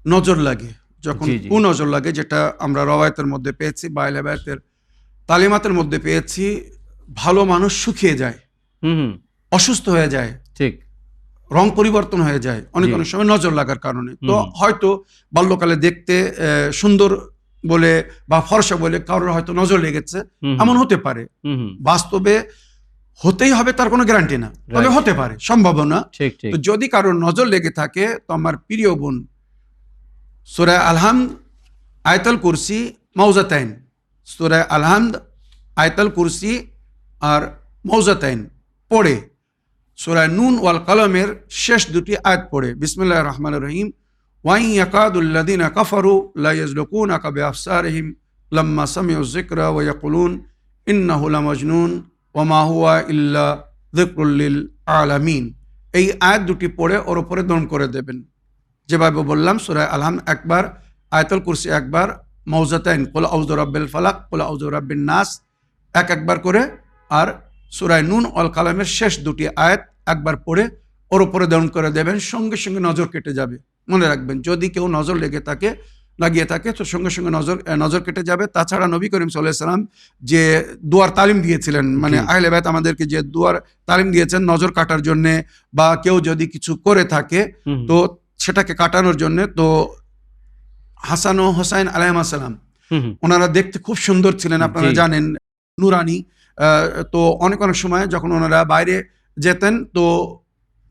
নজর লাগে, যখন জি, জি। কুনজর লাগে, যেটা আমরা রওয়ায়াতের মধ্যে পেয়েছি বা আহলে বাইতের তালিমাতের মধ্যে পেয়েছি, ভালো মানুষ শুকিয়ে যায়, হুম, অসুস্থ হয়ে যায়, ঠিক। রং পরিবর্তন হয়ে যায় অনেক জি। অনেক সময় নজর লাগার কারণে। তো হুম। হয়তো বাল্যকালে দেখতে সুন্দর বলে বা ফর্সা বলে কারোর হয়তো নজর লেগেছে, হুম, এমন হতে পারে। হুম, বাস্তবে হতেই হবে তার কোনো গ্যারান্টি না, তবে Right. হতে পারে, সম্ভাবনা। ঠিক, ঠিক। তো যদি কারোর নজর লেগে থাকে, তো আমার প্রিয় বোন সূরা আল-হামদ আয়াতুল কুরসি মাউজাতাইন, সূরা আল-হামদ আয়াতুল কুরসি আর মাউজাতাইন পড়ে, সূরা নুন ওয়াল কলমের শেষ দুটি আয়াত পড়ে বিসমিল্লাহির রহমানির রহিম ওয়াই ইয়াকাদুল্লাযিনা কাফারু লা ইয়াজলুকুনাকা বিআবসারিহিম লাম্মা সামিউ যিকরা ওয়া ইয়াকুলুন ইন্নাহু লামাজনুন ওয়া মা হুয়া ইল্লা যিকরুল লিল আলামিন। এই আয়াত দুটি পড়ে ওর উপরে দম করে দেবেন। যেভাবে বললাম, সূরা আল-হামদ একবার, আয়াতুল কুরসি একবার, মাউজাতাইন কুল আউযু বিরাব্বিল ফালাক, কুল আউযু বিরাব্বিন নাস একবার করে, আর সূরা নুন ওয়াল কালামের শেষ দুটি আয়াত একবার পড়ে ওর উপরে দমন করে দেবেন। সঙ্গে সঙ্গে নজর কেটে যাবে। মনে রাখবেন, যদি কেউ নজর লাগিয়ে থাকে তো সঙ্গে সঙ্গে নজর কেটে যাবে। তাছাড়া নবী করিম সাল্লাল্লাহু আলাইহি ওয়াসাল্লাম যে দুয়ার তালিম দিয়েছিলেন, মানে জি। আহলে বাইত আমাদেরকে যে দুয়ার তালিম দিয়েছেন নজর কাটার জন্যে, বা কেউ যদি কিছু করে থাকে হুম, তো সেটাকে কাটানোর জন্যে, তো হাসান ও হোসাইন আলাইহিস সালাম হুম, ওনারা দেখতে খুব সুন্দর ছিলেন, আপনারা জি। জানেন, নুরানি। তো অনেক অনেক সময় যখন ওনারা বাইরে যেতেন তো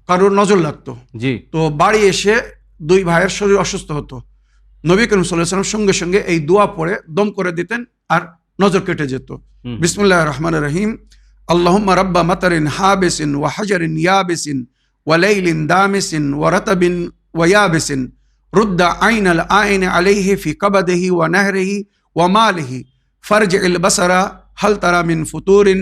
কারোর নজর লাগতো, জি। তো বাড়ি এসে দুই ভাইয়ের শরীর অসুস্থ হতো, নবী করিম সাল্লাল্লাহু আলাইহি ওয়াসাল্লাম সঙ্গে সঙ্গে এই দোয়া পড়ে দম করে দিতেন আর নজর কেটে যেত। হুম, বিসমিল্লাহির রহমানির রহিম আল্লাহুম্মা রাব্বা মাতারিন হাবিসিন ওয়া হাজারিন ইয়াবিসিন ওয়া লাইলিন দামিসিন ওয়া রাতাবিন ওয়া ইয়াবিসিন রুদ্দা আইনাল আইন আলাইহি ফি কাবাদিহি ওয়া নাহরিহি ওয়া মালিহি ফারজিল বাসারা হাল তারা মিন ফুতুরিন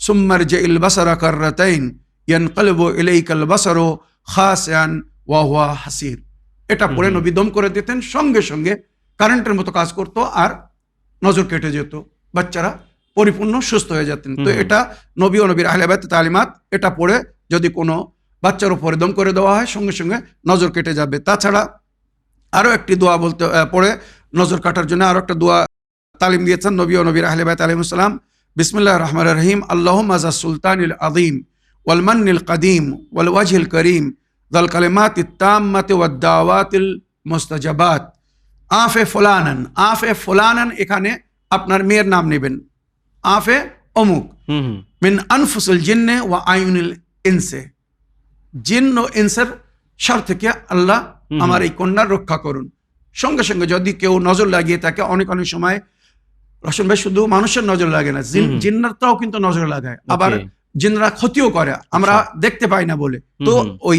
সুম্মা রজিল বাসারা কাররাতাইন ইয়ানকালিবু ইলাইকাল বাসারু খাসিয়ান ওয়া হুয়া হাসির। এটা পড়ে হুম। নবী দম করে দিতেন, সঙ্গে সঙ্গে কারেন্টের মতো কাজ করতো আর নজর কেটে যেত, বাচ্চারা পরিপূর্ণ সুস্থ হয়ে যেতেন। তো হুম। এটা নবী ও নবীর আহলে বাইত তালিমাত, এটা পড়ে যদি কোনো বাচ্চার উপরে দম করে দেওয়া হয় সঙ্গে সঙ্গে নজর কেটে যাবে। তাছাড়া আরও একটি দোয়া পড়ে নজর কাটার জন্য আরও একটা দোয়া তালিম দিয়েছেন নবী ও নবীর আহলে বাইত আলাইহিস সালাম। বিসমিল্লাহির রহমানির রহিম আল্লাহুম্মা যা সুলতানিল আযীম ওয়াল মান্নিল কাদিম ওয়াল ওয়াজহিল করিম যাল কালিমাতিত তাম্মাতি ওয়াদ দাওয়াতিল মুস্তাজাবাত আফে ফুলানান। আফে ফুলানান এখানে আপনার মেয়ের নাম নেবেন, আফে অমুক, হুম, হুম, মিন আনফুসিল জিন্নে ওয়া আইউনিল ইনসে, জিন ও ইনসের শার থেকে আল্লাহ হুম। আমার এই কন্যার রক্ষা করুন। সঙ্গে সঙ্গে যদি কেউ নজর লাগিয়ে থাকে, অনেক অনেক সময় রশন ভাই শুধু মানুষের নজর লাগে না, হুম। জিন্নারটাও কিন্তু নজর লাগায়, আবার Okay. জিনরা ক্ষতিও করে, আমরা দেখতে পাই না বলে। তো হুম। ওই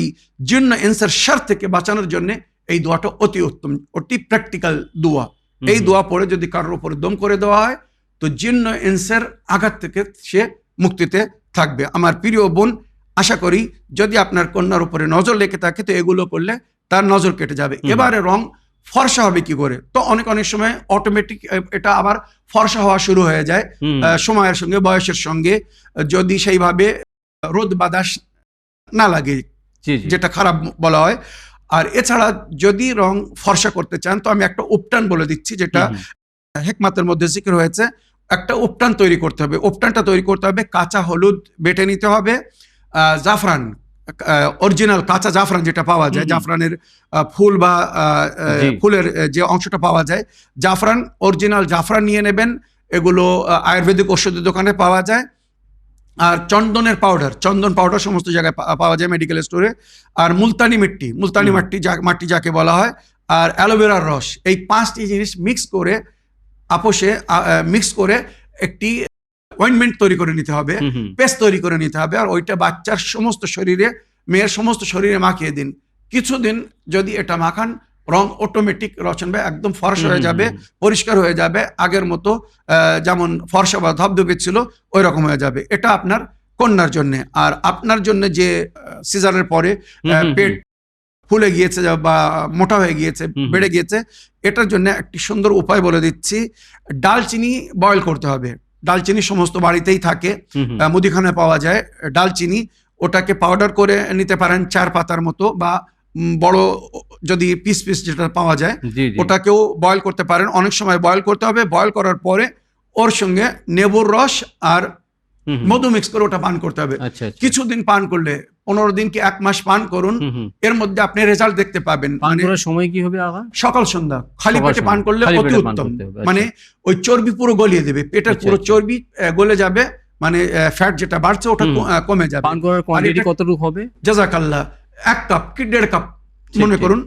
জিন্ন ইনসের শার থেকে বাঁচানোর জন্য এই দোয়াটা অতি উত্তম, অতি প্র্যাকটিক্যাল দোয়া। এই হুম। দোয়া পড়ে যদি কারোর উপরে দম করে দেওয়া হয় তো জিন্ন ইনসের আঘাত থেকে সে মুক্তিতে থাকবে। আমার প্রিয় বোন, আশা করি যদি আপনার কন্যার উপরে নজর লেগে থাকে তো এগুলো করলে তার নজর কেটে যাবে। হুম। এবারে রং ফর্সা হবে কি করে? তো অনেক অনেক সময় অটোমেটিক এটা আবার ফর্সা হওয়া শুরু হয়ে যায় হুম। সময়ের সঙ্গে, বয়সের সঙ্গে, যদি সেইভাবে রোদ বাতাস না লাগে, জি, জি। যেটা খারাপ বলা হয়। আর এছাড়া যদি রং ফর্সা করতে চান তো আমি একটা উপটান বলে দিচ্ছি, যেটা হেকমাতের মধ্যে জিকির হয়েছে। একটা উপটান তৈরি করতে হবে। উপটানটা তৈরি করতে হবে কাঁচা হলুদ বেটে নিতে হবে, জাফরান, অরিজিনাল কাঁচা জাফরান যেটা পাওয়া যায়, জাফরানের ফুল বা ফুলের যে অংশটা পাওয়া যায়, জাফরান, অরিজিনাল জাফরান নিয়ে নেবেন। এগুলো আয়ুর্বেদিক ওষুধের দোকানে পাওয়া যায়। আর চন্দনের পাউডার, চন্দন পাউডার সমস্ত জায়গায় পাওয়া যায় মেডিকেল স্টোরে। আর মুলতানি মাটি যাকে বলা হয়, আর অ্যালোভেরার রস, এই 5টি জিনিস মিক্স করে আপোষে মিক্স করে একটি অয়েন্টমেন্ট তৈরি করে নিতে হবে, পেস্ট তৈরি করে নিতে হবে। আর ওইটা বাচ্চার সমস্ত শরীরে, মেয়ের সমস্ত শরীরে মাখিয়ে দিন। কিছুদিন যদি এটা মাখান, রং অটোমেটিক রচন ভাই একদম ফর্সা হয়ে যাবে, পরিষ্কার হয়ে যাবে, আগের মতো যেমন ফর্সা বা ধবধবে ছিল ওই রকম হয়ে যাবে। এটা আপনার কন্যার জন্য। আর আপনার জন্য যে সিজারের পরে পেট ফুলে গিয়েছে বা মোটা হয়ে গিয়েছে, বেড়ে গিয়েছে, এটার জন্য একটি সুন্দর উপায় বলে দিচ্ছি। ডালচিনি বয়েল করতে হবে। ডালচিনি সমস্ত বাড়িতেই থাকে, মুদিখানায় পাওয়া যায় ডালচিনি। ওটাকে পাউডার করে নিতে পারেন 4 পাতার মতো, বা বড় যদি পিস পিস যেটা পাওয়া যায় ওটাকেও বয়েল করতে পারেন। অনেক সময় বয়েল করতে হবে। বয়েল করার পরে ওর সঙ্গে লেবুর রস আর মধু মিক্স করে ওটা পান করতে হবে। কিছুদিন পান করলে, 15 দিন কি 1 মাস পান করুন, এর মধ্যে আপনি রেজাল্ট দেখতে পাবেন। পান করার সময় কি হবে আগা? সকাল সন্ধ্যা খালি পেটে পান করলে অতি উত্তম। মানে ওই চর্বি পুরো গলিয়ে দেবে, পেটের পুরো চর্বি গলে যাবে, মানে ফ্যাট যেটা বাড়ছে ওটা কমে যাবে। পান করার কোয়ান্টিটি কতটুকু হবে? জাযাকাল্লাহ, 1 কাপ কি 1.5 কাপ মনে করুন।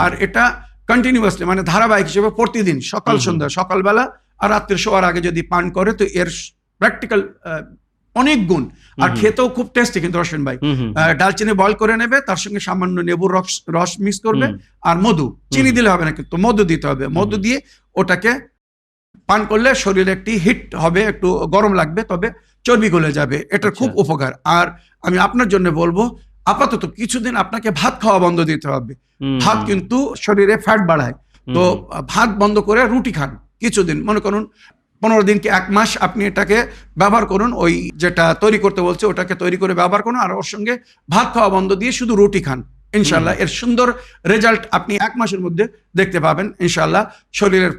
আর এটা কন্টিনিউয়াসলি, মানে ধারাবাহিক হিসেবে প্রতিদিন সকাল সন্ধ্যা, সকালবেলা আর রাত্রে শোয়ার আগে যদি পান করে, তো এর প্র্যাকটিক্যাল অনেক গুণ। আর খেতেও খুব টেস্টি কিন্তু রশন ভাই। ডালচিনি বয়েল করে নেবে, তার সঙ্গে সামান্য লেবুর রস মিক্স করবে, আর মধু, চিনি দিলে হবে না কিন্তু মধু দিতে হবে। মধু দিয়ে ওটাকে পান করলে শরীরে একটি হিট হবে, একটু গরম লাগবে, তবে চর্বি গলে যাবে। এটার খুব উপকার। আর আমি আপনার জন্য বলবো, আপাতত কিছুদিন আপনাকে ভাত খাওয়া বন্ধ দিতে হবে। ভাত কিন্তু শরীরে ফ্যাট বাড়ায়। তো ভাত বন্ধ করে রুটি খান কিছুদিন, মনে করুন 15 দিন কি 1 মাস আপনি এটাকে ব্যবহার করুন। ওই যেটা তৈরি করতে বলছে ওটাকে তৈরি করে ব্যবহার করুন, আর ওর সঙ্গে ভাত খাওয়া বন্ধ দিয়ে শুধু রুটি খান। ইনশাল্লাহ এর সুন্দর রেজাল্ট আপনি 1 মাসের মধ্যে দেখতে পাবেন। ইনশাল্লাহ শরীরের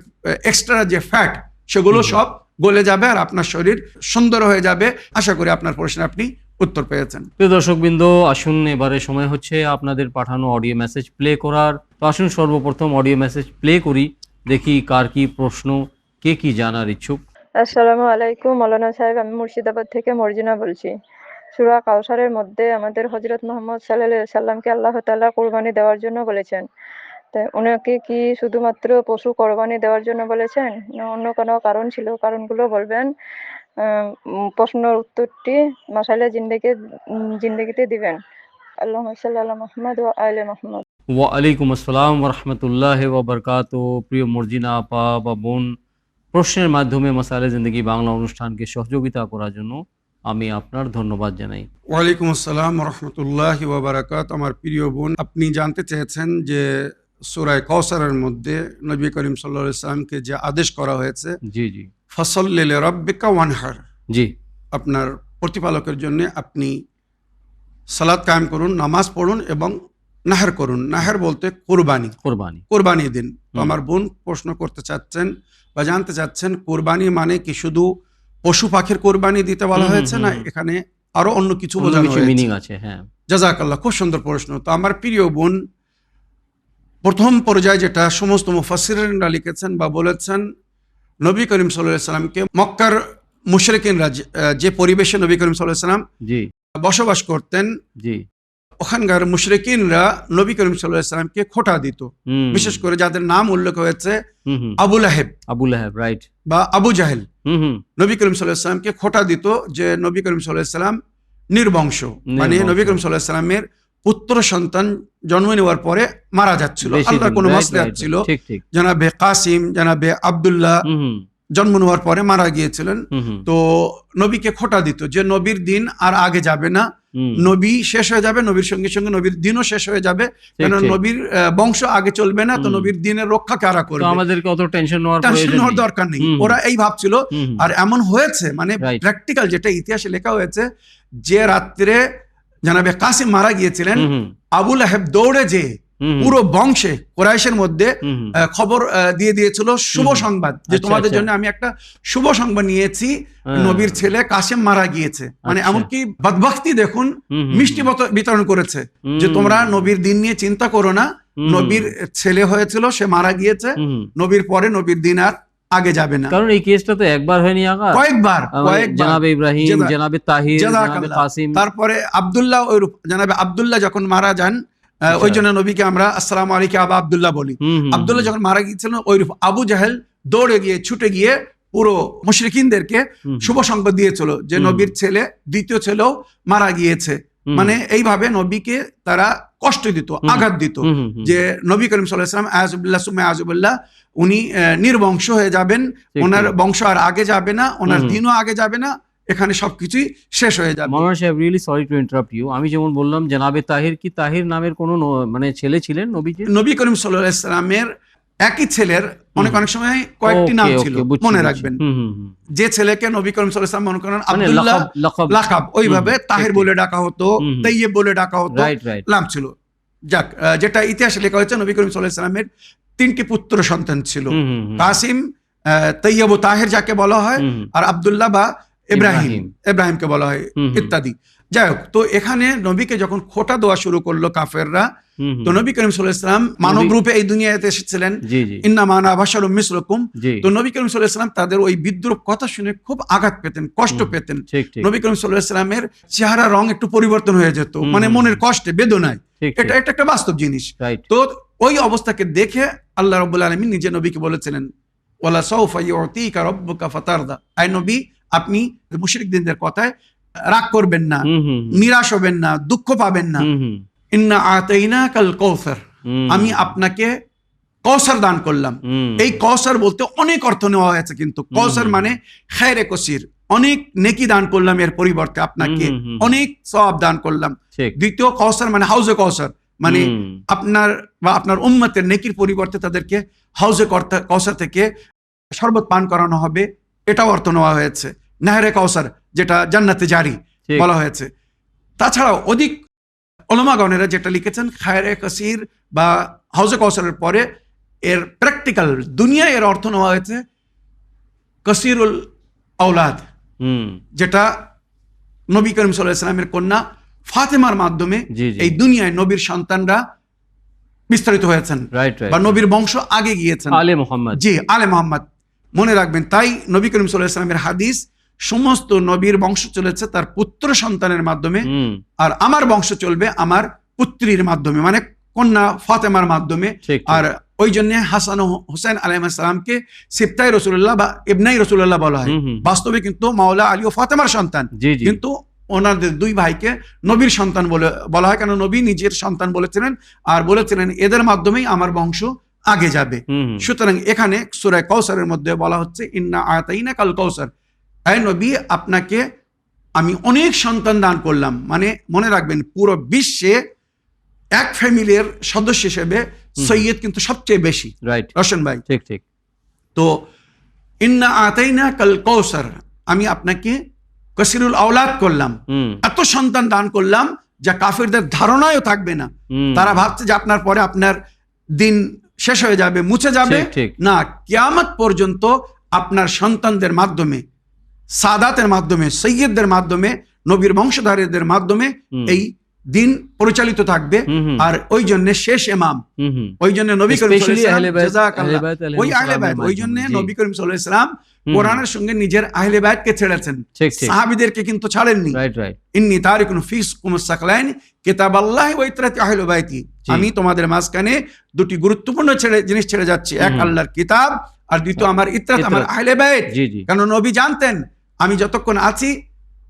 এক্সট্রা যে ফ্যাট সেগুলো সব গলে যাবে, আর আপনার শরীর সুন্দর হয়ে যাবে। আশা করি আপনার প্রশ্নে আপনি উত্তর পেয়েছেন। প্রিয় দর্শকবৃন্দ, আসুন এবারে সময় হচ্ছে আপনাদের পাঠানো অডিও মেসেজ প্লে করার। তো আসুন সর্বপ্রথম অডিও মেসেজ প্লে করি, দেখি কার কি প্রশ্ন, কে কি জানার ইচ্ছুক। আসসালামু আলাইকুম মৌলানা সাহেব, আমি মুর্শিদাবাদ থেকে মর্জিনা বলছি। সূরা কাউসারের মধ্যে আমাদের হযরত মুহাম্মদ সাল্লাল্লাহু আলাইহি সাল্লামকে আল্লাহ তাআলা কুরবানি দেওয়ার জন্য বলেছেন। তাই উনাকে কি শুধুমাত্র পশু কোরবানি দেওয়ার জন্য বলেছেন, না অন্য কোনো কারণ ছিল? কারণগুলো বলবেন। প্রশ্নের উত্তরটি মাশাআল্লাহ জিন্দেগিতে দিবেন। আল্লাহুম্মা সাল্লি আলা মুহাম্মদ ওয়া আলি মুহাম্মদ। ওয়া আলাইকুম আসসালাম ওয়া রাহমাতুল্লাহি ওয়া বারাকাতুহু। প্রিয় মর্জিনা আপা বা বোন, প্রশ্নের মাধ্যমে মাসালে জিন্দেগি বাংলা অনুষ্ঠানকে সহযোগিতা করার জন্য আমি আপনার ধন্যবাদ জানাই। ওয়ালাইকুম আসসালাম ওয়া রাহমাতুল্লাহি ওয়া বারাকাতুহু। আমার প্রিয় বোন, আপনি জানতে চেয়েছেন যে সূরা কাউসারের মধ্যে নবী করিম সাল্লাল্লাহু আলাইহি ওয়াসাল্লামকে যে আদেশ করা হয়েছে, জি জি, ফাসাল্লি লিরাব্বিকা ওয়ানহার, জি, আপনার প্রতিপালকের জন্য আপনি সালাত কায়েম করুন, নামাজ পড়ুন এবং নাহার করুন। নাহার বলতে কোরবানি দিন। তো আমার বোন প্রশ্ন করতে চাচ্ছেন বা জানতে চাচ্ছেন, কোরবানি মানে কি শুধু পশু পাখির কোরবানি দিতে বলা হয়েছে, না এখানে আরো অন্য কিছু বোঝানো হয়েছে? হ্যাঁ, জাযাকাল্লাহ, খুব সুন্দর প্রশ্ন। তো আমার প্রিয় বোন, প্রথম পর্যায়ে যেটা সমস্ত মুফাসসিরিনরা লিখেছেন বা বলেছেন, নবী করিম সাল্লাল্লাহু আলাইহি সাল্লামকে মক্কার মুশরিকিনরা যে পরিবেশে নবী করিম সাল্লাল্লাহু আলাইহি সাল্লাম বসবাস করতেন, ওখানকার মুশরিকিনরা নবী করিম সাল্লাল্লাহু আলাইহি সাল্লামকে খোঁটা দিত। বিশেষ করে যাদের নাম উল্লেখ হয়েছে আবু লাহেব রাইট, বা আবু জাহেল, নবী করিম সাল্লাল্লাহু আলাইহি সাল্লামকে খোঁটা দিত যে নবী করিম সাল্লাল্লাহু আলাইহি সাল্লাম নির্বংশ, মানে নবী করিম সাল্লাল্লাহু আলাইহি সাল্লামের পুত্র সন্তান জন্ম নেওয়ার পরে মারা যাচ্ছিল। আল্লাহর কোনো মাসলাহাত ছিল, জনাবে কাসিম, জনাবে আব্দুল্লাহ জন্ম নেওয়ার পরে মারা গিয়েছিলেন। তো নবীকে খোঁটা দিত যে নবীর দিন আর আগে যাবে না, নবী শেষ হয়ে যাবে, নবীর সঙ্গে সঙ্গে নবীর দিনও শেষ হয়ে যাবে, কেন নবীর বংশ আগে চলবে না, তো নবীর দিনের রক্ষা কারা করবে? আমাদেরকে অত টেনশন নেওয়ার দরকার নেই। ওরা এই ভাবছিল। আর এমন হয়েছে, মানে প্র্যাকটিক্যাল যেটা ইতিহাসে লেখা হয়েছে, যে রাত্রে জানাবে কাসিম মারা গিয়েছিলেন, আবু লাহেব দৌড়ে যে হুম। পুরো বংশে কোরাইশের মধ্যে হুম। খবর দিয়ে দিয়েছিল শুভ হুম। সংবাদ যে আচ্ছা, তোমাদের আচ্ছা। জন্য আমি একটা শুভ সংবাদ নিয়েছি, হ্যাঁ। নবীর ছেলে কাসেম মারা গিয়েছে। মানে আচ্ছা। এমনকি বদবখতি দেখুন, হুম, হুম, মিষ্টি বিতরণ করেছে যে হুম। তোমরা নবীর দিন নিয়ে চিন্তা করো না, হুম। নবীর ছেলে হয়েছিল, সে মারা গিয়েছে, হুম। নবীর পরে নবীর দিন আর আগে যাবে না। কারণ এই কেসটা তো একবার হয়নি আকার, কয়েকবার জনাবে ইব্রাহিম, জেদা- জনাবে তাহির, জনাবে জাযাকাল্লাহ। কাসিম। তারপরে আব্দুল্লাহ, জানাবে আব্দুল্লাহ যখন মারা যান, আচ্ছা। ওই জন্য নবীকে আমরা আসসালামু আলাইকা আবা আব্দুল্লাহ বলি। হুম, হুম, আব্দুল্লাহ যখন মারা গিয়েছিলেন, ওইরূপ আবু জাহেল দৌড়ে গিয়ে ছুটে গিয়ে পুরো মুশরিকিনদেরকে হুম। শুভ সংবাদ দিয়েছিল যে হুম। নবীর ছেলে, দ্বিতীয় ছেলেও মারা গিয়েছে। হুম। মানে এইভাবে নবীকে তারা কষ্ট দিত, হুম। আঘাত দিত, হুম, হুম, হুম। যে নবী করিম সাল্লাল্লাহু আলাইহি ওয়াসাল্লাম আযুবিল্লাহ সুম্মা আযুবিল্লাহ, উনি নির্বংশ হয়ে যাবেন, ঠিক, ওনার ঠিক। বংশ আর আগে যাবে না, ওনার হুম। দিনও আগে যাবে না, এখানে সবকিছুই শেষ হয়ে যাবে। মাওলানা সাহেব, really sorry to interrupt you. আমি যেমন বললাম জনাবে তাহির, কি তাহির নামের কোনো মানে ছেলে ছিলেন নবীজির? নবী করিম সাল্লাল্লাহু আলাইহি ওয়াসাল্লামের একই ছেলের অনেক সময় কয়েকটি নাম ছিল, বুঝছি, মনে বুঝছি। রাখবেন। হুম, হুম, হুম। যে ছেলেকে নবী করিম সাল্লাল্লাহু আলাইহি ওয়াসাল্লাম মনে করেন মানে আব্দুল্লাহ লাকাব। লাকাব, ওইভাবে হুম, তাহির ঠিক, বলে ঠিক। ডাকা হতো, হুম, হুম। তাইয়্যিব বলে ডাকা হতো, রাইট, রাইট। নাম ছিল। যাক, যেটা ইতিহাসে লেখা হয়েছে, নবী করিম সাল্লাল্লাহু আলাইহি ওয়াসাল্লামের 3টি পুত্র সন্তান ছিল, হুম, হুম, হুম। কাসিম, তাইয়্যিব ও তাহির যাকে বলা হয়, হুম, হুম। আর আব্দুল্লাহ বা ইব্রাহিম। ইব্রাহিমকে বলা হয়, হুম, হুম। ইত্যাদি। যাই হোক, তো এখানে নবীকে যখন খোঁটা দেওয়া শুরু করলো কাফেররা, হুম, হুম। তো নবী করিম সাল্লাল্লাহু আলাইহি ওয়াসাল্লাম মানব রূপে এই দুনিয়াতে এসেছিলেন, জি, জি, ইন্নামা আনা বাশারুম মিসলুকুম। জি। তো নবী করিম সাল্লাল্লাহু আলাইহি ওয়াসাল্লাম তাদের ওই বিদ্রূপ কথা শুনে খুব আঘাত পেতেন, কষ্ট হুম। পেতেন। ঠিক, ঠিক। নবী করিম সাল্লাল্লাহু আলাইহি ওয়াসাল্লামের চেহারা রং একটু পরিবর্তন হয়ে যেত, হুম, মানে হুম, মনের হুম। কষ্টে, বেদনায়। ঠিক, এটা ঠিক। এটা একটা বাস্তব জিনিস। রাইট। তো ওই অবস্থাকে দেখে আল্লাহ রাব্বুল আলামিন নিজে নবীকে বলেছিলেন, ওয়ালা সাউফা ইউতিকা রাব্বুকা ফাতারদা। আয় নবী, আপনি মুশরিকদের কথায় রাগ করবেন না, হুম, হুম, হুম। নিরাশ হবেন না, দুঃখ পাবেন না। হুম, হুম, ইন্না আতাইনাকাল কাউসার, হুম। আমি আপনাকে কৌসার দান করলাম। হুম। এই কৌসার বলতে অনেক অর্থ নেওয়া হয়েছে, কিন্তু কৌসার মানে খায়রে কসির, অনেক নেকি দান করলাম, এর পরিবর্তে আপনাকে হুম, হুম, হুম। অনেক সওয়াব দান করলাম। ঠিক। দ্বিতীয় কৌসার মানে হাউজে কৌসার, মানে হুম। আপনার বা আপনার উম্মতের নেকির পরিবর্তে তাদেরকে হাউজে কৌসার থেকে শরবত পান করানো হবে, এটাও অর্থ নেওয়া হয়েছে। নাহরে কৌসার, যেটা জান্নাতে জারি ঠিক। বলা হয়েছে। তাছাড়াও অধিক ওলামাগণেরা যেটা লিখেছেন, খায়রে কসির বা হাউজে কৌসারের পরে এর প্র্যাকটিক্যাল দুনিয়ায় এর অর্থ নেওয়া হয়েছে কসিরুল আওলাদ, হুম। যেটা নবী করিম সাল্লাল্লাহু আলাইহি ওয়াসাল্লামের কন্যা ফাতেমার মাধ্যমে জি, জি। এই দুনিয়ায় নবীর সন্তানরা বিস্তারিত হয়েছেন, রাইট, রাইট। বা নবীর বংশ আগে গিয়েছেন। আলে মোহাম্মদ। জি, আলে মোহাম্মদ, মনে রাখবেন। তাই নবী করিম সাল্লাল্লাহু আলাইহি ওয়াসাল্লামের হাদিস, সমস্ত নবীর বংশ চলেছে তার পুত্র সন্তানের মাধ্যমে, হুম। আর আমার বংশ চলবে আমার পুত্রীর মাধ্যমে, মানে কন্যা ফাতেমার মাধ্যমে। ঠিক, ঠিক। আর ওই জন্য হাসান ও হুসাইন আলাইহিস সালামকে সিবতাই রাসূলুল্লাহ বা ইবনাই রাসূলুল্লাহ বলা হয়। হুম, হুম। বাস্তবে কিন্তু মাওলা আলী ও ফাতেমার সন্তান, জি, জি। কিন্তু ওনাদের দুই ভাইকে নবীর সন্তান বলে বলা হয়, কেন নবী নিজের সন্তান বলেছিলেন, আর বলেছিলেন এদের মাধ্যমেই আমার বংশ আগে যাবে। হুম, হুম। সুতরাং এখানে সূরা কাউসারের মধ্যে বলা হচ্ছে, ইন্না আতাইনাকাল কাউসার, আয় নবী, আপনাকে আমি অনেক সন্তান দান করলাম। মানে মনে রাখবেন, পুরো বিশ্বে এক ফ্যামিলির সদস্য হিসেবে সৈয়দ কিন্তু সবচেয়ে বেশি। রাইট। রোশন ভাই, ঠিক, ঠিক। তো ইন্না আতাইনাকাল কাউসার, আমি আপনাকে কসিরুল আওলাদ করলাম, হুম। এত সন্তান দান করলাম যা কাফেরদের ধারণায়ও থাকবে না। হুম। তারা ভাবছে যে আপনার পরে আপনার দিন শেষ হয়ে যাবে, মুছে যাবে। ঠিক, ঠিক। না, কিয়ামত পর্যন্ত আপনার সন্তানদের মাধ্যমে, সাদাতের মাধ্যমে, সৈয়দদের মাধ্যমে, নবীর বংশধারীদের মাধ্যমে হুম। এই দিন পরিচালিত থাকবে। হুম, হুম। আর ওই জন্য শেষ ইমাম, হুম, হুম। ওই জন্য নবী করিম Especially সাল্লাল্লাহু আলাইহি আহলে বাইত, ওয়াসাল্লাম, জাযাকাল্লাহ। আহলে বাইত আলাইহিস ওই আহলে সালামের বাইত, ওই জন্য মাধ্যমে, জি। নবী করিম সাল্লাল্লাহু আলাইহি ওয়াসাল্লাম হুম। কোরআনের সঙ্গে নিজের আহলে বাইতকে ছেড়েছেন, ঠিক, ঠিক। সাহাবীদেরকে কিন্তু ছাড়েননি। Right, right. ইন্নী তারিকুন ফিকুম সাকলাইন কিতাবাল্লাহি ওয়া ইতরাতি আহলি বাইতি, জি। আমি তোমাদের মাঝখানে দুটি গুরুত্বপূর্ণ জিনিস ছেড়ে যাচ্ছি, এক হুম। আল্লাহর কিতাব, আর দ্বিতীয় আমার ইতরাত, আমার ইতরাত। আহলে বাইত। জি, জি। কারণ নবী জানতেন আমি যতক্ষণ আছি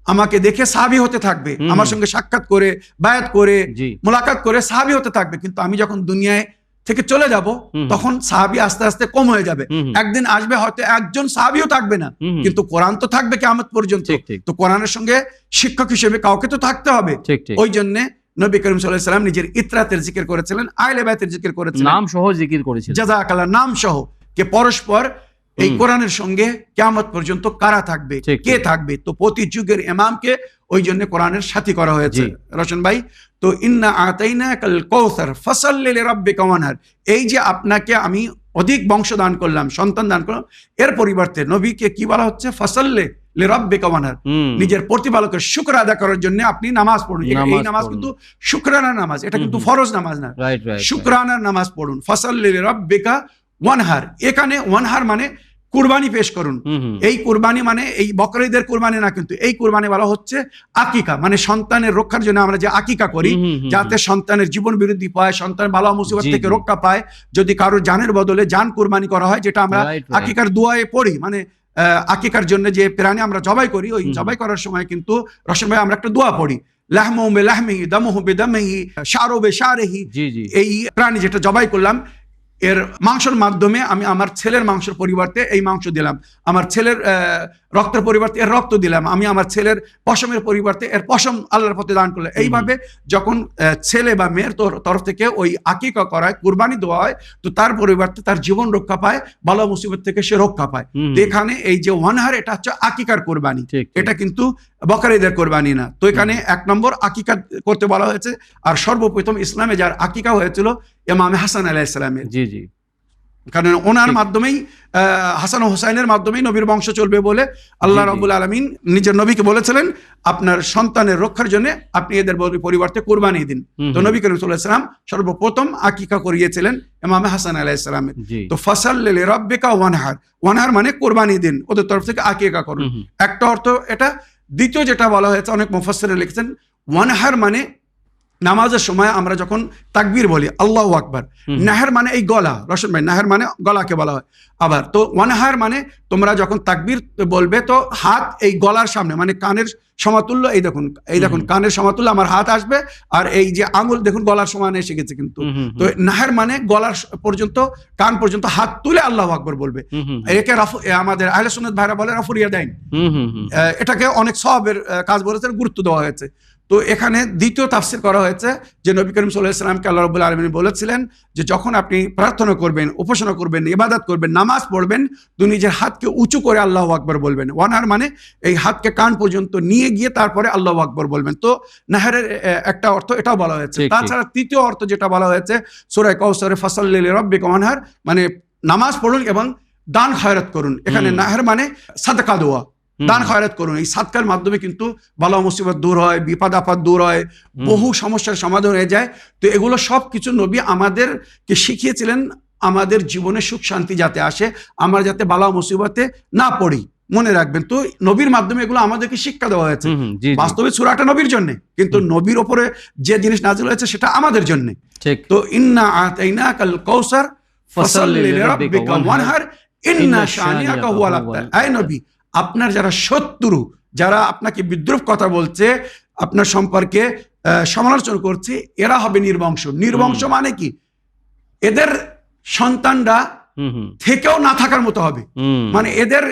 আমাকে দেখে সাহাবী হতে থাকবে, হুম। আমার সঙ্গে সাক্ষাৎ করে, বায়াত করে, জি। মোলাকাত করে সাহাবী হতে থাকবে। কিন্তু আমি যখন দুনিয়ায় থেকে চলে যাব, হুম। তখন সাহাবী আস্তে আস্তে কম হয়ে যাবে। হুম। একদিন আসবে হয়তো একজন সাহাবীও থাকবে না, হুম। কিন্তু কোরআন তো থাকবে কিয়ামত পর্যন্ত। ঠিক, ঠিক। তো কোরআনের সঙ্গে শিক্ষক হিসেবে কাউকে তো থাকতে হবে। ঠিক, ঠিক। ওই জন্য নবী করিম সাল্লাল্লাহু আলাইহি ওয়াসাল্লাম নিজের ইতরাতের জিকির করেছিলেন, আহলে বাইতের জিকির করেছিলেন, নাম সহ জিকির করেছিলেন। জাযাকাল্লাহ, নাম সহ, কে পরস্পর এই কোরআনের সঙ্গে কিয়ামত পর্যন্ত কারা থাকবে, ঠিক, কে ঠিক। থাকবে? তো প্রতি যুগের ইমামকে ওই জন্য কোরআনের সাথী করা হয়েছে। জি। রোশন ভাই, তো ইন্না আতাইনাকাল কাউসার ফাসাল্লি লিরাব্বিকা ওয়ানহার, এই যে আপনাকে আমি অধিক বংশ দান করলাম, সন্তান দান করলাম, এর পরিবর্তে নবীকে কি বলা হচ্ছে? ফাসাল্লি লিরাব্বিকা ওয়ানহার, নিজের প্রতিপালকের শুকর আদায় করার জন্য আপনি নামাজ পড়ুন। এই নামাজ নামাজ পড়ুন। কিন্তু শুকরানার নামাজ, এটা কিন্তু ফরজ নামাজ না, রাইট, রাইট। শুকরানার নামাজ পড়ুন। ফাসাল্লি লিরাব্বিকা ওয়ানহার, এখানে ওয়ানহার মানে কুরবানি পেশ করুন। এই কুরবানি মানে এই বকরিদের কুরবানি না, কিন্তু এই কুরবানি বলা হচ্ছে আকিকা, মানে সন্তানের রক্ষার জন্য আমরা যে আকিকা করি, যাতে সন্তানের জীবন বৃদ্ধি পায়, সন্তান বালা মুসিবত জি, থেকে জি। রক্ষা পায়। যদি কারো জানের বদলে জান কুরবানি করা হয়, যেটা আমরা Right, right. আকিকার দোয়ায়ে পড়ি, মানে আকিকার জন্য যে প্রাণী আমরা জবাই করি, ওই জবাই করার সময় কিন্তু রসম ভাই আমরা একটা দোয়া পড়ি, লাহমু বিলাহমিহি দামুহু বিদামিহি শারু বিশারিহি। জি, জি। এই প্রাণী যেটা জবাই করলাম, এর মাংসের মাধ্যমে আমি আমার ছেলের মাংসের পরিবর্তে এই মাংস দিলাম, আমার ছেলের রক্তের পরিবর্তে এর রক্ত দিলাম, আমি আমার ছেলের পশমের পরিবর্তে এর পশম আল্লাহর পথে দান করলাম। এইভাবে যখন ছেলে বা মেয়ের তরফ থেকে ওই আকিকা করায়, কুরবানি দেওয়া হয়, তো তার পরিবর্তে তার জীবন রক্ষা পায়, বালা মুসিবত থেকে সে রক্ষা পায়। তো এখানে এই যে ওয়ানহার, এটা হচ্ছে আকিকার কোরবানি, ঠিক, ঠিক। এটা কিন্তু বকরিদের কোরবানি না। তো এখানে এক নম্বর আকিকা করতে বলা হয়েছে। আর সর্বপ্রথম ইসলামে যার আকিকা হয়েছিল ইমাম হাসান আলাইহিস সালামের, জি, জি। কারণ ওনার ঠিক। মাধ্যমেই হাসান ও হুসাইনের মাধ্যমেই নবীর বংশ চলবে বলে আল্লাহ জি, জি। রাব্বুল আলামিন নিজের নবীকে বলেছিলেন, আপনার সন্তানের রক্ষার জন্য আপনি এদের পরিবর্তে কুরবানি দিন। তো নবী করিম সাল্লাল্লাহু আলাইহি ওয়াসাল্লাম সর্বপ্রথম আকিকা করিয়েছিলেন ইমাম হাসান আলাইহিস সালামের। জি। তো ফাসাল্লি লিরাব্বিকা ওয়ানহার, ওয়ানহার মানে কুরবানি দিন, ওদের তরফ থেকে আকিকা করুন। একটা অর্থ এটা। দ্বিতীয় যেটা বলা হয়েছে, অনেক মুফাসসির লিখেছেন, ওয়ানহার মানে নামাজের সময় আমরা যখন তাকবীর বলি আল্লাহু আকবার, নাহার মানে এই গলা, রশন ভাই, নাহার মানে গলাকে বলা হয়। আবার তো ওয়ানহার মানে তোমরা যখন তাকবীর বলবে, তো হাত এই গলার সামনে, মানে কানের সমতুল্য, এই দেখুন কানের সমতুল্য আমার হাত আসবে, আর এই যে আঙুল দেখুন গলার সমান এসে গেছে কিন্তু। তো নাহার মানে গলার পর্যন্ত, কান পর্যন্ত হাত তুলে আল্লাহু আকবার বলবে। একে আমাদের আহলে সুন্নাত ভাইরা বলে রফুরিয়া দেন, এটাকে অনেক সওয়াবের কাজ বলেছে, গুরুত্ব দেওয়া হয়েছে। তো এখানে দ্বিতীয় তাফসির করা হয়েছে যে নবী করিম সাল্লাল্লাহু আলাইহি ওয়াসাল্লামকে আল্লাহ রাব্বুল আলামিন বলেছিলেন যে যখন আপনি প্রার্থনা করবেন, উপাসনা করবেন, ইবাদত করবেন, নামাজ পড়বেন, তো নিজের হাতকে উঁচু করে আল্লাহু আকবার বলবেন। ওয়ানহার মানে এই হাতকে কান পর্যন্ত নিয়ে গিয়ে তারপরে আল্লাহু আকবার বলবেন। তো নাহারের একটা অর্থ এটাও বলা হয়েছে। ঠিক, ঠিক। তাছাড়া তৃতীয় অর্থ যেটা বলা হয়েছে সূরা কাউসারে ফাসাল্লি লিরাব্বিকা ওয়ানহার, মানে নামাজ পড়ুন এবং দান খয়রাত করুন। এখানে নাহার মানে সাদকা দেওয়া, দান খয়রাত করুন। এই সাদকার মাধ্যমে কিন্তু বালা মুসিবত দূর হয়, বিপদ আপদ দূর হয়, বহু সমস্যার সমাধান হয়ে যায়। তো এগুলো সব কিছু নবী আমাদেরকে শিখিয়েছিলেন, আমাদের জীবনে সুখ শান্তি যাতে আসে, আমরা যাতে বালা মুসিবতে না পড়ি। মনে রাখবেন, তো নবীর মাধ্যমে এগুলো আমাদেরকে শিক্ষা দেওয়া হয়েছে। জি, জি। বাস্তবে সূরাটা নবীর জন্য, কিন্তু নবীর ওপরে যে জিনিস নাযিল হয়েছে সেটা আমাদের জন্য। ঠিক। তো ইন্না আতাইনাকাল কাউসার ফাসাল্লি লিরাব্বিকা ওয়ানহার ইন্না শানিআকা হুয়াল আবতার। আয় নবী, আপনার যারা শত্রু, যারা আপনাকে বিদ্রূপ কথা বলছে, আপনার সম্পর্কে সমালোচনা করছে, এরা হবে নির্বংশ। নির্বংশ মানে কি? এদের সন্তানরা থেকেও না থাকার মতো হবে। মানে এদের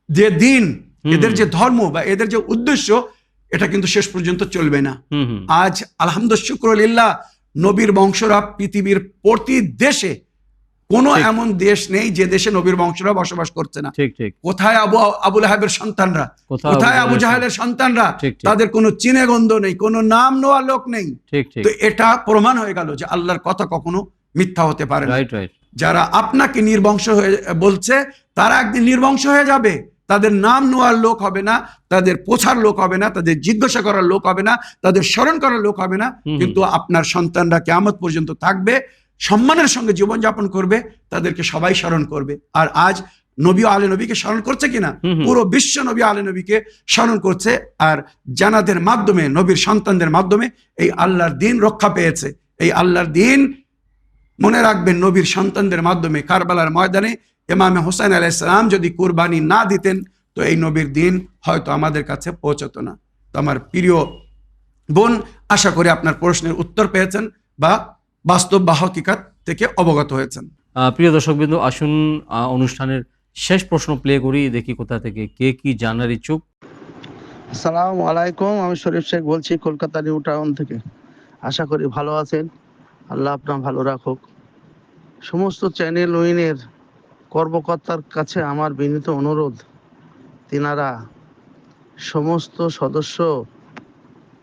যে দিন, এদের যে ধর্ম বা এদের যে উদ্দেশ্য, এটা কিন্তু শেষ পর্যন্ত চলবে না। আজ আলহামদুলিল্লাহ শুকরুলিল্লাহ, নবীর বংশরা পৃথিবীর প্রতি দেশে কোনো এমন দেশ নেই যে দেশে নবীর বংশরা বসবাস করছে না। ঠিক, ঠিক। কোথায় আবু লাহাবের সন্তানরা, কোথায় আবু জাহেলের সন্তানরা, ঠিক, ঠিক। তাদের কোনো চিনে গন্ধ নেই, কোনো নাম নেওয়া লোক নেই। ঠিক, ঠিক। তো এটা প্রমাণ হয়ে গেল যে আল্লাহর কথা কখনো মিথ্যা হতে পারে না। Right, right. যারা আপনাকে নির্বংশ হয়ে বলছে, তারা একদিন নির্বংশ হয়ে যাবে। তাদের নাম নেওয়ার লোক হবে না, তাদের পোছার লোক হবে না, তাদের জিজ্ঞাসা করার লোক হবে না, তাদের স্মরণ করার লোক হবে না। কিন্তু আপনার সন্তানরা কিয়ামত পর্যন্ত থাকবে, সম্মানের সঙ্গে জীবনযাপন করবে, তাদেরকে সবাই স্মরণ করবে। আর আজ নবী আলে নবীকে স্মরণ করছে কিনা? পুরো বিশ্ব নবী আলে নবীকে স্মরণ করছে। আর জানাদের মাধ্যমে, নবীর সন্তানদের মাধ্যমে এই আল্লাহর দিন রক্ষা পেয়েছে। এই আল্লাহর দিন মনে রাখবেন, নবীর সন্তানদের মাধ্যমে কারবালার ময়দানে ইমামে হোসেন আলাইহিস সালাম যদি কুরবানি না দিতেন, তো এই নবীর দিন হয়তো আমাদের কাছে পৌঁছতো না। তো আমার প্রিয় বোন, আশা করি আপনার প্রশ্নের উত্তর পেয়েছেন বা বাস্তব বা হকিকত থেকে অবগত হয়েছেন। প্রিয় দর্শকবৃন্দ, আসুন অনুষ্ঠানের শেষ প্রশ্ন প্লে করি, দেখি কোথা থেকে কে কি জানার ইচ্ছুক। আসসালামু আলাইকুম, আমি শরীফ শেখ বলছি কলকাতা নিউ টাউন থেকে। আশা করি ভালো আছেন, আল্লাহ আপনার ভালো রাখুক। সমস্ত চ্যানেল উইনের কর্মকর্তার কাছে আমার বিনীত অনুরোধ, তিনারা সমস্ত সদস্য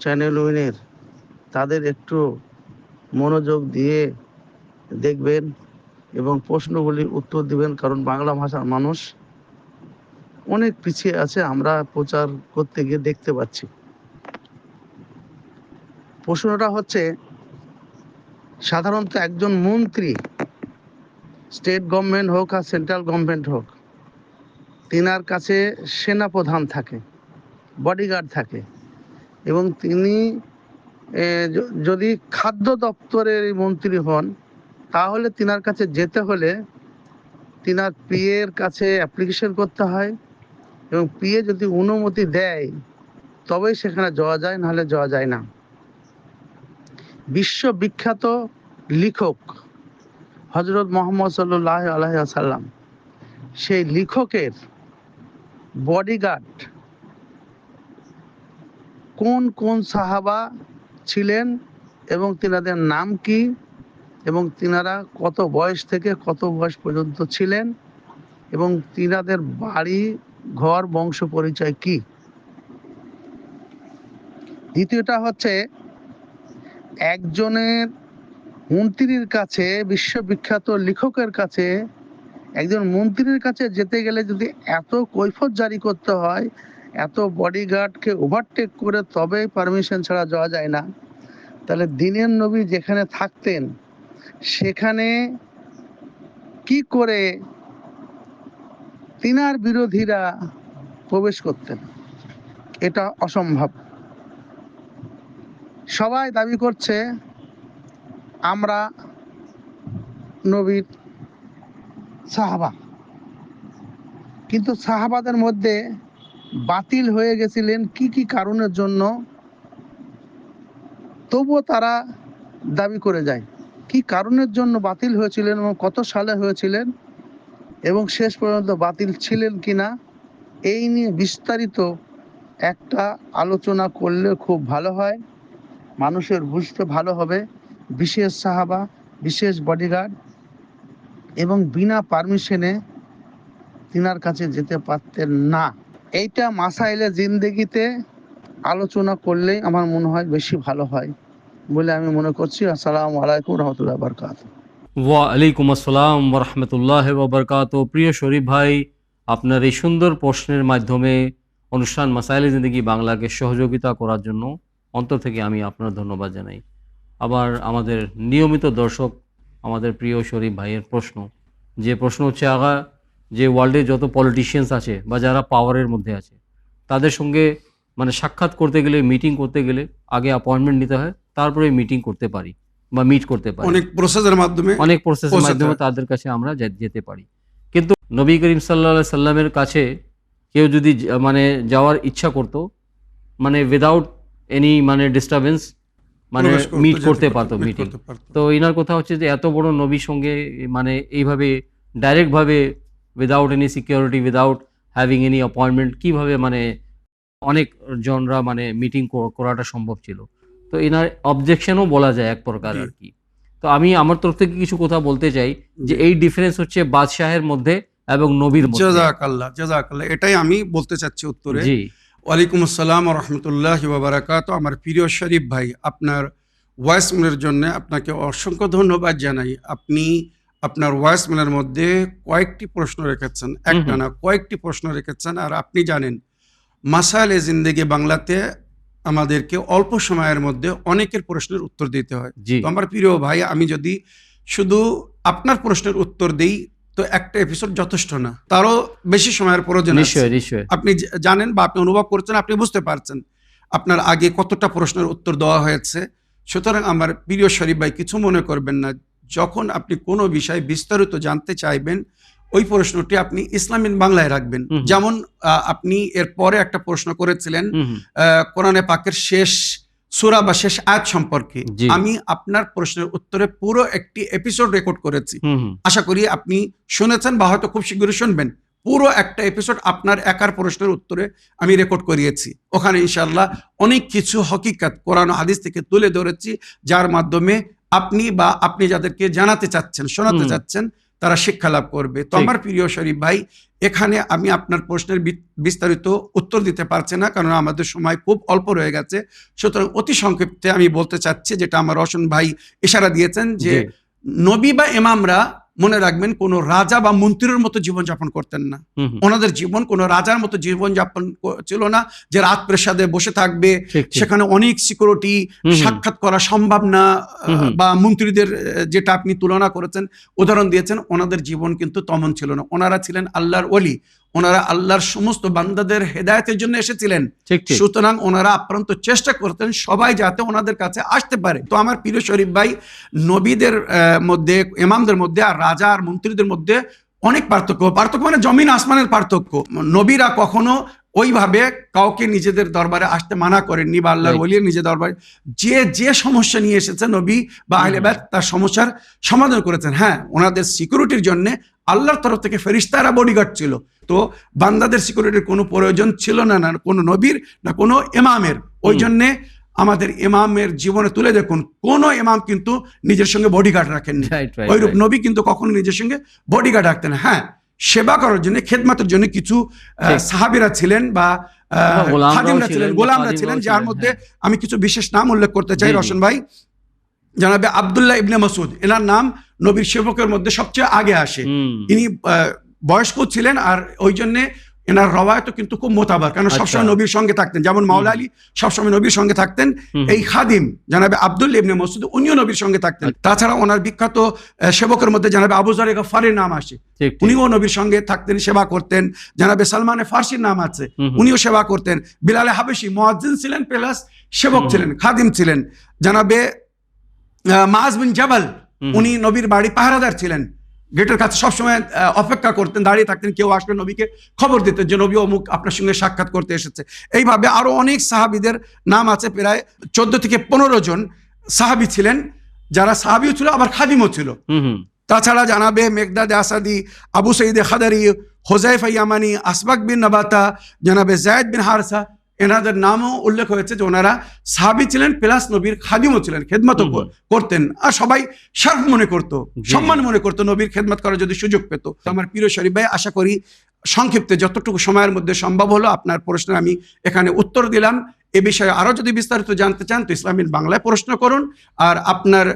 চ্যানেল উইনের তাদের একটু মনোযোগ দিয়ে দেখবেন এবং প্রশ্নগুলির উত্তর দিবেন, কারণ বাংলা ভাষার মানুষ অনেক পিছিয়ে আছে, আমরা প্রচার করতে গিয়ে দেখতে পাচ্ছি। প্রশ্নটা হচ্ছে, সাধারণত একজন মন্ত্রী, স্টেট গভর্নমেন্ট হোক আর সেন্ট্রাল গভর্নমেন্ট হোক, তিনার কাছে সেনাপ্রধান থাকে, বডিগার্ড থাকে, এবং তিনি যদি খাদ্য দপ্তরের মন্ত্রী হন, তাহলে তিনার কাছে যেতে হলে তিনার পিএর কাছে অ্যাপ্লিকেশন করতে হয়, এবং পিএ যদি অনুমতি দেয় তবেই সেখানে যাওয়া যায়, নাহলে যাওয়া যায় না। বিশ্ববিখ্যাত লেখক হযরত মুহাম্মদ সাল্লাল্লাহু আলাইহি ওয়াসাল্লাম, সেই লেখকের বডিগার্ড কোন কোন সাহাবা ছিলেন এবং তিনাদের নাম কি, এবং তিনারা কত বয়স থেকে কত বয়স পর্যন্ত ছিলেন, এবং তিনাদের বাড়ি ঘর বংশ পরিচয় কি। দ্বিতীয়টা হচ্ছে, একজনের মন্ত্রীর কাছে, বিশ্ববিখ্যাত লেখকের কাছে, একজন মন্ত্রীর কাছে যেতে গেলে যদি এত কৈফিয়ত জারি করতে হয়, এত বডিগার্ডকে ওভারটেক করে তবে পারমিশন ছাড়া যাওয়া যায় না, তাহলে দিনের নবী যেখানে থাকতেন সেখানে কি করে তিনার বিরোধীরা প্রবেশ করতেন? এটা অসম্ভব। সবাই দাবি করছে আমরা নবীর সাহাবা, কিন্তু সাহাবাদের মধ্যে বাতিল হয়ে গেছিলেন কি কি কারণের জন্য, তবুও তারা দাবি করে যায় কি কারণের জন্য বাতিল হয়েছিলেন এবং কত সালে হয়েছিলেন এবং শেষ পর্যন্ত বাতিল ছিলেন কিনা, এই নিয়ে বিস্তারিত একটা আলোচনা করলে খুব ভালো হয়, মানুষের বুঝতে ভালো হবে। বিশেষ সাহাবা, বিশেষ বডিগার্ড এবং বিনা পারমিশনে তিনার কাছে যেতে পারতেন না। এইটা মাসাইলে জিন্দেগিতে আলোচনা করলেই আমার মনে হয় বেশি ভালো হয় বলে আমি মনে করছি। আসসালামু আলাইকুম রহমতুল্লাহ বারকাতুহু। ওয়ালাইকুম আসসালাম ওরহমতুল্লাহ ওবরকাত। প্রিয় শরীফ ভাই, আপনার এই সুন্দর প্রশ্নের মাধ্যমে অনুষ্ঠান মাসাইলে জিন্দেগি বাংলাকে সহযোগিতা করার জন্য অন্তর থেকে আমি আপনার ধন্যবাদ জানাই। আবার আমাদের নিয়মিত দর্শক, আমাদের প্রিয় শরীফ ভাইয়ের প্রশ্ন, যে প্রশ্ন হচ্ছে আগা, যে ওয়ার্ল্ডে যত পলিটিশিয়ানস আছে বা যারা পাওয়ারের মধ্যে আছে, তাদের সঙ্গে মানে সাক্ষাৎ করতে গেলে, মিটিং করতে গেলে আগে অ্যাপয়েন্টমেন্ট নিতে হয়, তারপরে মিটিং করতে পারি বা মিট করতে পারি, অনেক প্রসেসের মাধ্যমে তাদের কাছে আমরা যেতে পারি। কিন্তু নবী করিম সাল্লাল্লাহু আলাইহি সাল্লামের কাছে কেউ যদি মানে যাওয়ার ইচ্ছা করতো, মানে উইদাউট এনি মানে ডিস্টারবেন্স, মানে মিট করতে পারতো, মিটিং। তো ইনার কথা হচ্ছে যে এত বড় নবীর সঙ্গে মানে এইভাবে ডাইরেক্ট ভাবে without any security, without having any appointment, কিভাবে মানে অনেক জনরা মানে মিটিং করাটা সম্ভব ছিল? তো এনার অবজেকশনও বলা যায় এক প্রকার আর কি। তো আমি আমার তরফ থেকে কিছু কথা বলতে চাই যে এই ডিফারেন্স হচ্ছে বাদশাহের মধ্যে এবং নবীর মধ্যে। জাযাকাল্লাহ, জাযাকাল্লাহ, এটাই আমি বলতে চাচ্ছি উত্তরে। জি, ওয়ালাইকুম আসসালাম ওয়া রাহমাতুল্লাহি ওয়া বারাকাতুহু। আমার প্রিয় শরীফ ভাই, আপনার ভয়েস মেলের জন্য আপনাকে অসংখ্য ধন্যবাদ জানাই। আপনি আপনার ভয়েস মেলের মধ্যে কয়েকটি প্রশ্ন রেখেছেন, একটা না কয়েকটি প্রশ্ন রেখেছেন। আর আপনি জানেন মাসাইলে জিন্দেগি বাংলাতে আমাদেরকে অল্প সময়ের মধ্যে অনেকের প্রশ্নের উত্তর দিতে হয়। জি। তো আমার প্রিয় ভাই, আমি যদি শুধু আপনার প্রশ্নের উত্তর দেই তো একটা এপিসোড যথেষ্ট না, তারও বেশি সময়ের প্রয়োজন আছে। নিশ্চয়ই নিশ্চয়ই। আপনি জানেন বা আপনি অনুভব করছেন, আপনি বুঝতে পারছেন আপনার আগে কতটা প্রশ্নের উত্তর দেওয়া হয়েছে। সুতরাং আমার প্রিয় শরীফ ভাই, কিছু মনে করবেন না, যখন আপনি কোনো বিষয় বিস্তারিত জানতে চাইবেন ওই প্রশ্নটি আপনি ইসলামিক বাংলায় রাখবেন। যেমন আপনি এর পরে একটা প্রশ্ন করেছিলেন কোরআনে পাকের শেষ সূরা বা শেষ আয়াত সম্পর্কে। আমি আপনার প্রশ্নের উত্তরে পুরো একটি এপিসোড রেকর্ড করেছি, আশা করি আপনি শুনেছেন বা হয়তো খুব শীঘ্রই শুনবেন। পুরো একটা এপিসোড আপনার একার প্রশ্নের উত্তরে আমি রেকর্ড করিয়েছি। ওখানে ইনশাআল্লাহ অনেক কিছু হকিকত কোরআন ও হাদিস থেকে তুলে ধরেছি, যার মাধ্যমে আপনি বা আপনি যাদেরকে জানাতে চাচ্ছেন, শোনাতে চাচ্ছেন, তারা শিক্ষা লাভ করবে। তো ঠিক। আমার প্রিয় শরীফ ভাই, এখানে আমি আপনার প্রশ্নের বিস্তারিত উত্তর দিতে পারছি না, কারণ আমাদের সময় খুব অল্প রয়ে গেছে। সুতরাং অতি সংক্ষিপ্তে আমি বলতে চাচ্ছি, যেটা আমার রওশন ভাই ইশারা দিয়েছেন, যে জি। নবী বা ইমামরা মনে রাখবেন কোনো রাজা বা মন্ত্রীর মতো জীবনযাপন করতেন না। হুম হুম, ওনাদের জীবন কোনো রাজার মতো জীবনযাপন ছিল না, যে রাত প্রাসাদে বসে থাকবে, ঠিক ঠিক। সেখানে অনেক সিকিউরিটি, হুম হুম, সাক্ষাৎ করা সম্ভব না। হুম হুম। বা মন্ত্রীদের যেটা আপনি তুলনা করেছেন, উদাহরণ দিয়েছেন, ওনাদের জীবন কিন্তু তেমন ছিল না। ওনারা ছিলেন আল্লাহর ওলি, ওনারা আল্লাহর সমস্ত বান্দাদের হেদায়েতের জন্য এসেছিলেন। ঠিক ঠিক। সুতরাং ওনারা আপ্রান্ত চেষ্টা করতেন সবাই যাতে ওনাদের কাছে আসতে পারে। তো আমার প্রিয় শরীফ ভাই, নবীদের মধ্যে, ইমামদের মধ্যে আর রাজা আর মন্ত্রীদের মধ্যে অনেক পার্থক্য মানে জমিন আসমানের পার্থক্য। নবীরা কখনো ওইভাবে কাউকে নিজেদের দরবারে আসতে মানা করেননি, বা আল্লাহর Right. ওলির নিজের দরবারে যে সমস্যা নিয়ে এসেছে নবী বা আহলে বাইত তার সমস্যার সমাধান করেছেন। হ্যাঁ, ওনাদের সিকিউরিটির জন্য আল্লাহর তরফ থেকে ফেরেশতারা বডিগার্ড ছিল। তো বান্দাদের সিকিউরিটির কোনো প্রয়োজন ছিল না, না কোনো নবীর না কোনো ইমামের। ওই জন্যে আমাদের ইমামের জীবনে তুলে দেখুন, কোন ইমাম কিন্তু নিজের সঙ্গে বডিগার্ড রাখেননি। Right, right, ওইরূপ right. নবী কিন্তু কখনো নিজের সঙ্গে বডিগার্ড রাখতেন। হ্যাঁ, সেবা করার জন্য, খেদমতের জন্য কিছু ঠিক। সাহাবীরা ছিলেন বা গোলামরাও খাদিমরা ছিলেন, ছিলেন, বা গোলামরা খাদিমরাও ছিলেন, যার ছিলেন, মধ্যে হ্যাঁ। আমি কিছু বিশেষ নাম উল্লেখ করতে চাই জি, জি। রওশন ভাই। জানাবে আব্দুল্লাহ ইবনে মাসউদ, এনার নাম নবীর সেবকের মধ্যে সবচেয়ে আগে আসে। হুম, ইনি বয়স্ক ছিলেন, আর ওই জন্যে এনার রওয়ায়ত কিন্তু খুব মোতাবার, কারণ আচ্ছা। সবসময় নবীর সঙ্গে থাকতেন। যেমন মাওলা আলী সবসময় নবীর সঙ্গে থাকতেন, হুম। এই খাদিম জানাবে আব্দুল্লাহ ইবনে মাসউদ উনিও নবীর সঙ্গে থাকতেন। তাছাড়া ওনার বিখ্যাত সেবকের মধ্যে জানাবে আবু যর গফফারের নাম আসে, ঠিক ঠিক। উনিও নবীর সঙ্গে থাকতেন, সেবা করতেন। জানাবে সালমানে ফার্সির নাম আছে, হুম হুম। উনিও সেবা করতেন। বিলালে হাবেশি মুয়াজ্জিন ছিলেন, প্লাস সেবক ছিলেন, খাদিম ছিলেন। জানাবে মাআজ বিন জাবাল, হুম। উনি নবীর বাড়ি পাহারাদার ছিলেন, গেটের কাছে সবসময় অপেক্ষা করতেন, দাঁড়িয়ে থাকতেন, কেউ আসলে নবীকে খবর দিতেন যে নবী অমুক আপনার সঙ্গে সাক্ষাৎ করতে এসেছে। এইভাবে আরো অনেক সাহাবীদের নাম আছে, প্রায় 14 থেকে 15 জন সাহাবী ছিলেন, যারা সাহাবীও ছিল আবার খাদিমও ছিল। হুম হুম। তাছাড়া জানাবে মেকদাদ আসাদি, আবু সঈদ খাদারি, হোজাইফা ইয়ামানি, আসবাক বিন নবাতা, জানাবে জায়েদ বিন হারসা, এনাদের নামও উল্লেখ হয়েছে যে ওনারা সাহাবী ছিলেন, প্লাস নবীর খাদিমও ছিলেন, খেদমতও করতেন। আর সবাই শারফ মনে করতো, জি। সম্মান মনে করতো নবীর খেদমত করার যদি সুযোগ পেত। তো আমার প্রিয় শরীফ ভাই, আশা করি সংক্ষিপ্তে যতটুকু সময়ের মধ্যে সম্ভব হলো আপনার প্রশ্নের আমি এখানে উত্তর দিলাম। এ বিষয়ে আরো যদি বিস্তারিত জানতে চান তো ইসলামিক বাংলায় প্রশ্ন করুন। আর আপনার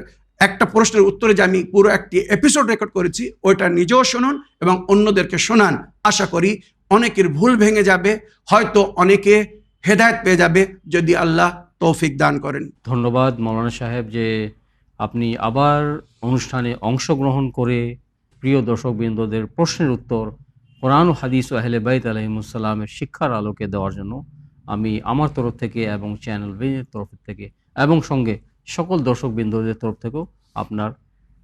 একটা প্রশ্নের উত্তরে যে আমি পুরো একটি এপিসোড রেকর্ড করেছি, ওইটা নিজেও শুনুন এবং অন্যদেরকে শোনান। আশা করি অনেকের ভুল ভেঙে যাবে, হয়তো অনেকে হেদায়েত পেয়ে যাবে, যদি আল্লাহ তৌফিক দান করেন। ধন্যবাদ মৌলানা সাহেব, যে আপনি আবার অনুষ্ঠানে অংশগ্রহণ করে প্রিয় দর্শকবৃন্দদের প্রশ্নের উত্তর কোরআন ও হাদিস ও আহলে বাইত আলাইহিমুসসালামের শিক্ষার আলোকে দেওয়ার জন্য আমি আমার তরফ থেকে এবং চ্যানেল ভিনের তরফ থেকে এবং সঙ্গে সকল দর্শকবৃন্দদের তরফ থেকেও আপনার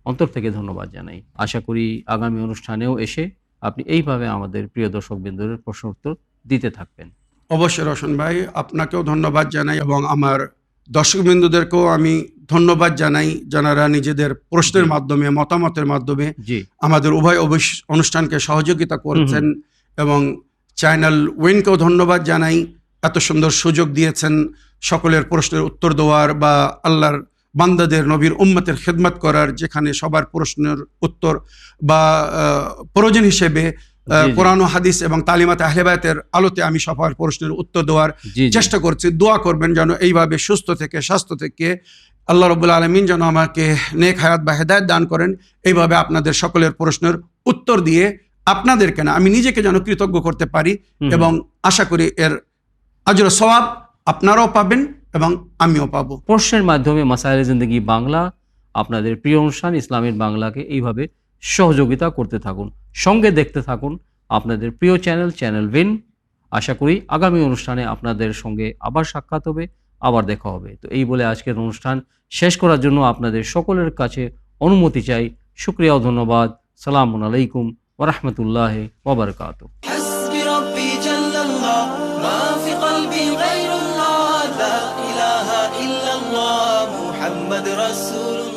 অন্তর থেকে ধন্যবাদ জানাই। আশা করি আগামী অনুষ্ঠানেও এসে আপনি এইভাবে আমাদের প্রিয় দর্শকবৃন্দদের প্রশ্ন উত্তর দিতে থাকবেন। অবশ্যই রওশন ভাই, আপনাকেও ধন্যবাদ জানাই এবং আমার দর্শকবৃন্দদেরকেও আমি ধন্যবাদ জানাই, যারা নিজেদের প্রশ্নের মাধ্যমে, মতামতের মাধ্যমে জি আমাদের উভয় অনুষ্ঠানকে সহযোগিতা করছেন। এবং চ্যানেল উইনকেও ধন্যবাদ জানাই, এত সুন্দর সুযোগ দিয়েছেন সকলের প্রশ্নের উত্তর দেওয়ার, বা আল্লাহর বান্দাদের, নবীর উম্মতের খেদমত করার, যেখানে সবার প্রশ্নের উত্তর বা প্রয়োজন হিসেবে জি। কোরআন ও হাদিস এবং তালিমাত আহলে বায়তের আলোতে আমি সবার প্রশ্নের উত্তর দেওয়ার জি জি। চেষ্টা করছি। দোয়া করবেন যেন এইভাবে সুস্থ থেকে, স্বাস্থ্য থেকে আল্লাহ রাব্বুল আলামিন যেন আমাকে নেক হায়াত বা হেদায়েত দান করেন। এইভাবে আপনাদের সকলের প্রশ্নের উত্তর দিয়ে আপনাদেরকে না, আমি নিজেকে যেন কৃতজ্ঞ করতে পারি, এবং আশা করি এর আজর সওয়াব আপনারাও পাবেন এবং আমিও পাবো। প্রশ্নের মাধ্যমে মাসায়েল জিন্দেগি বাংলা, আপনাদের প্রিয় অনুষ্ঠান ইসলামের বাংলাকে এইভাবে সহযোগিতা করতে থাকুন, সঙ্গে দেখতে থাকুন আপনাদের প্রিয় চ্যানেল ভিন। আশা করি আগামী অনুষ্ঠানে আপনাদের সঙ্গে আবার সাক্ষাৎ হবে, আবার দেখা হবে। তো এই বলে আজকের অনুষ্ঠান শেষ করার জন্য আপনাদের সকলের কাছে অনুমতি চাই। শুকরিয়া ও ধন্যবাদ। সালামুন আলাইকুম ওয়া রাহমাতুল্লাহি ওয়া বারাকাতুহু। حسبي ربي جل الله ما في قلبي غير الله لا إله إلا الله محمد رسول الله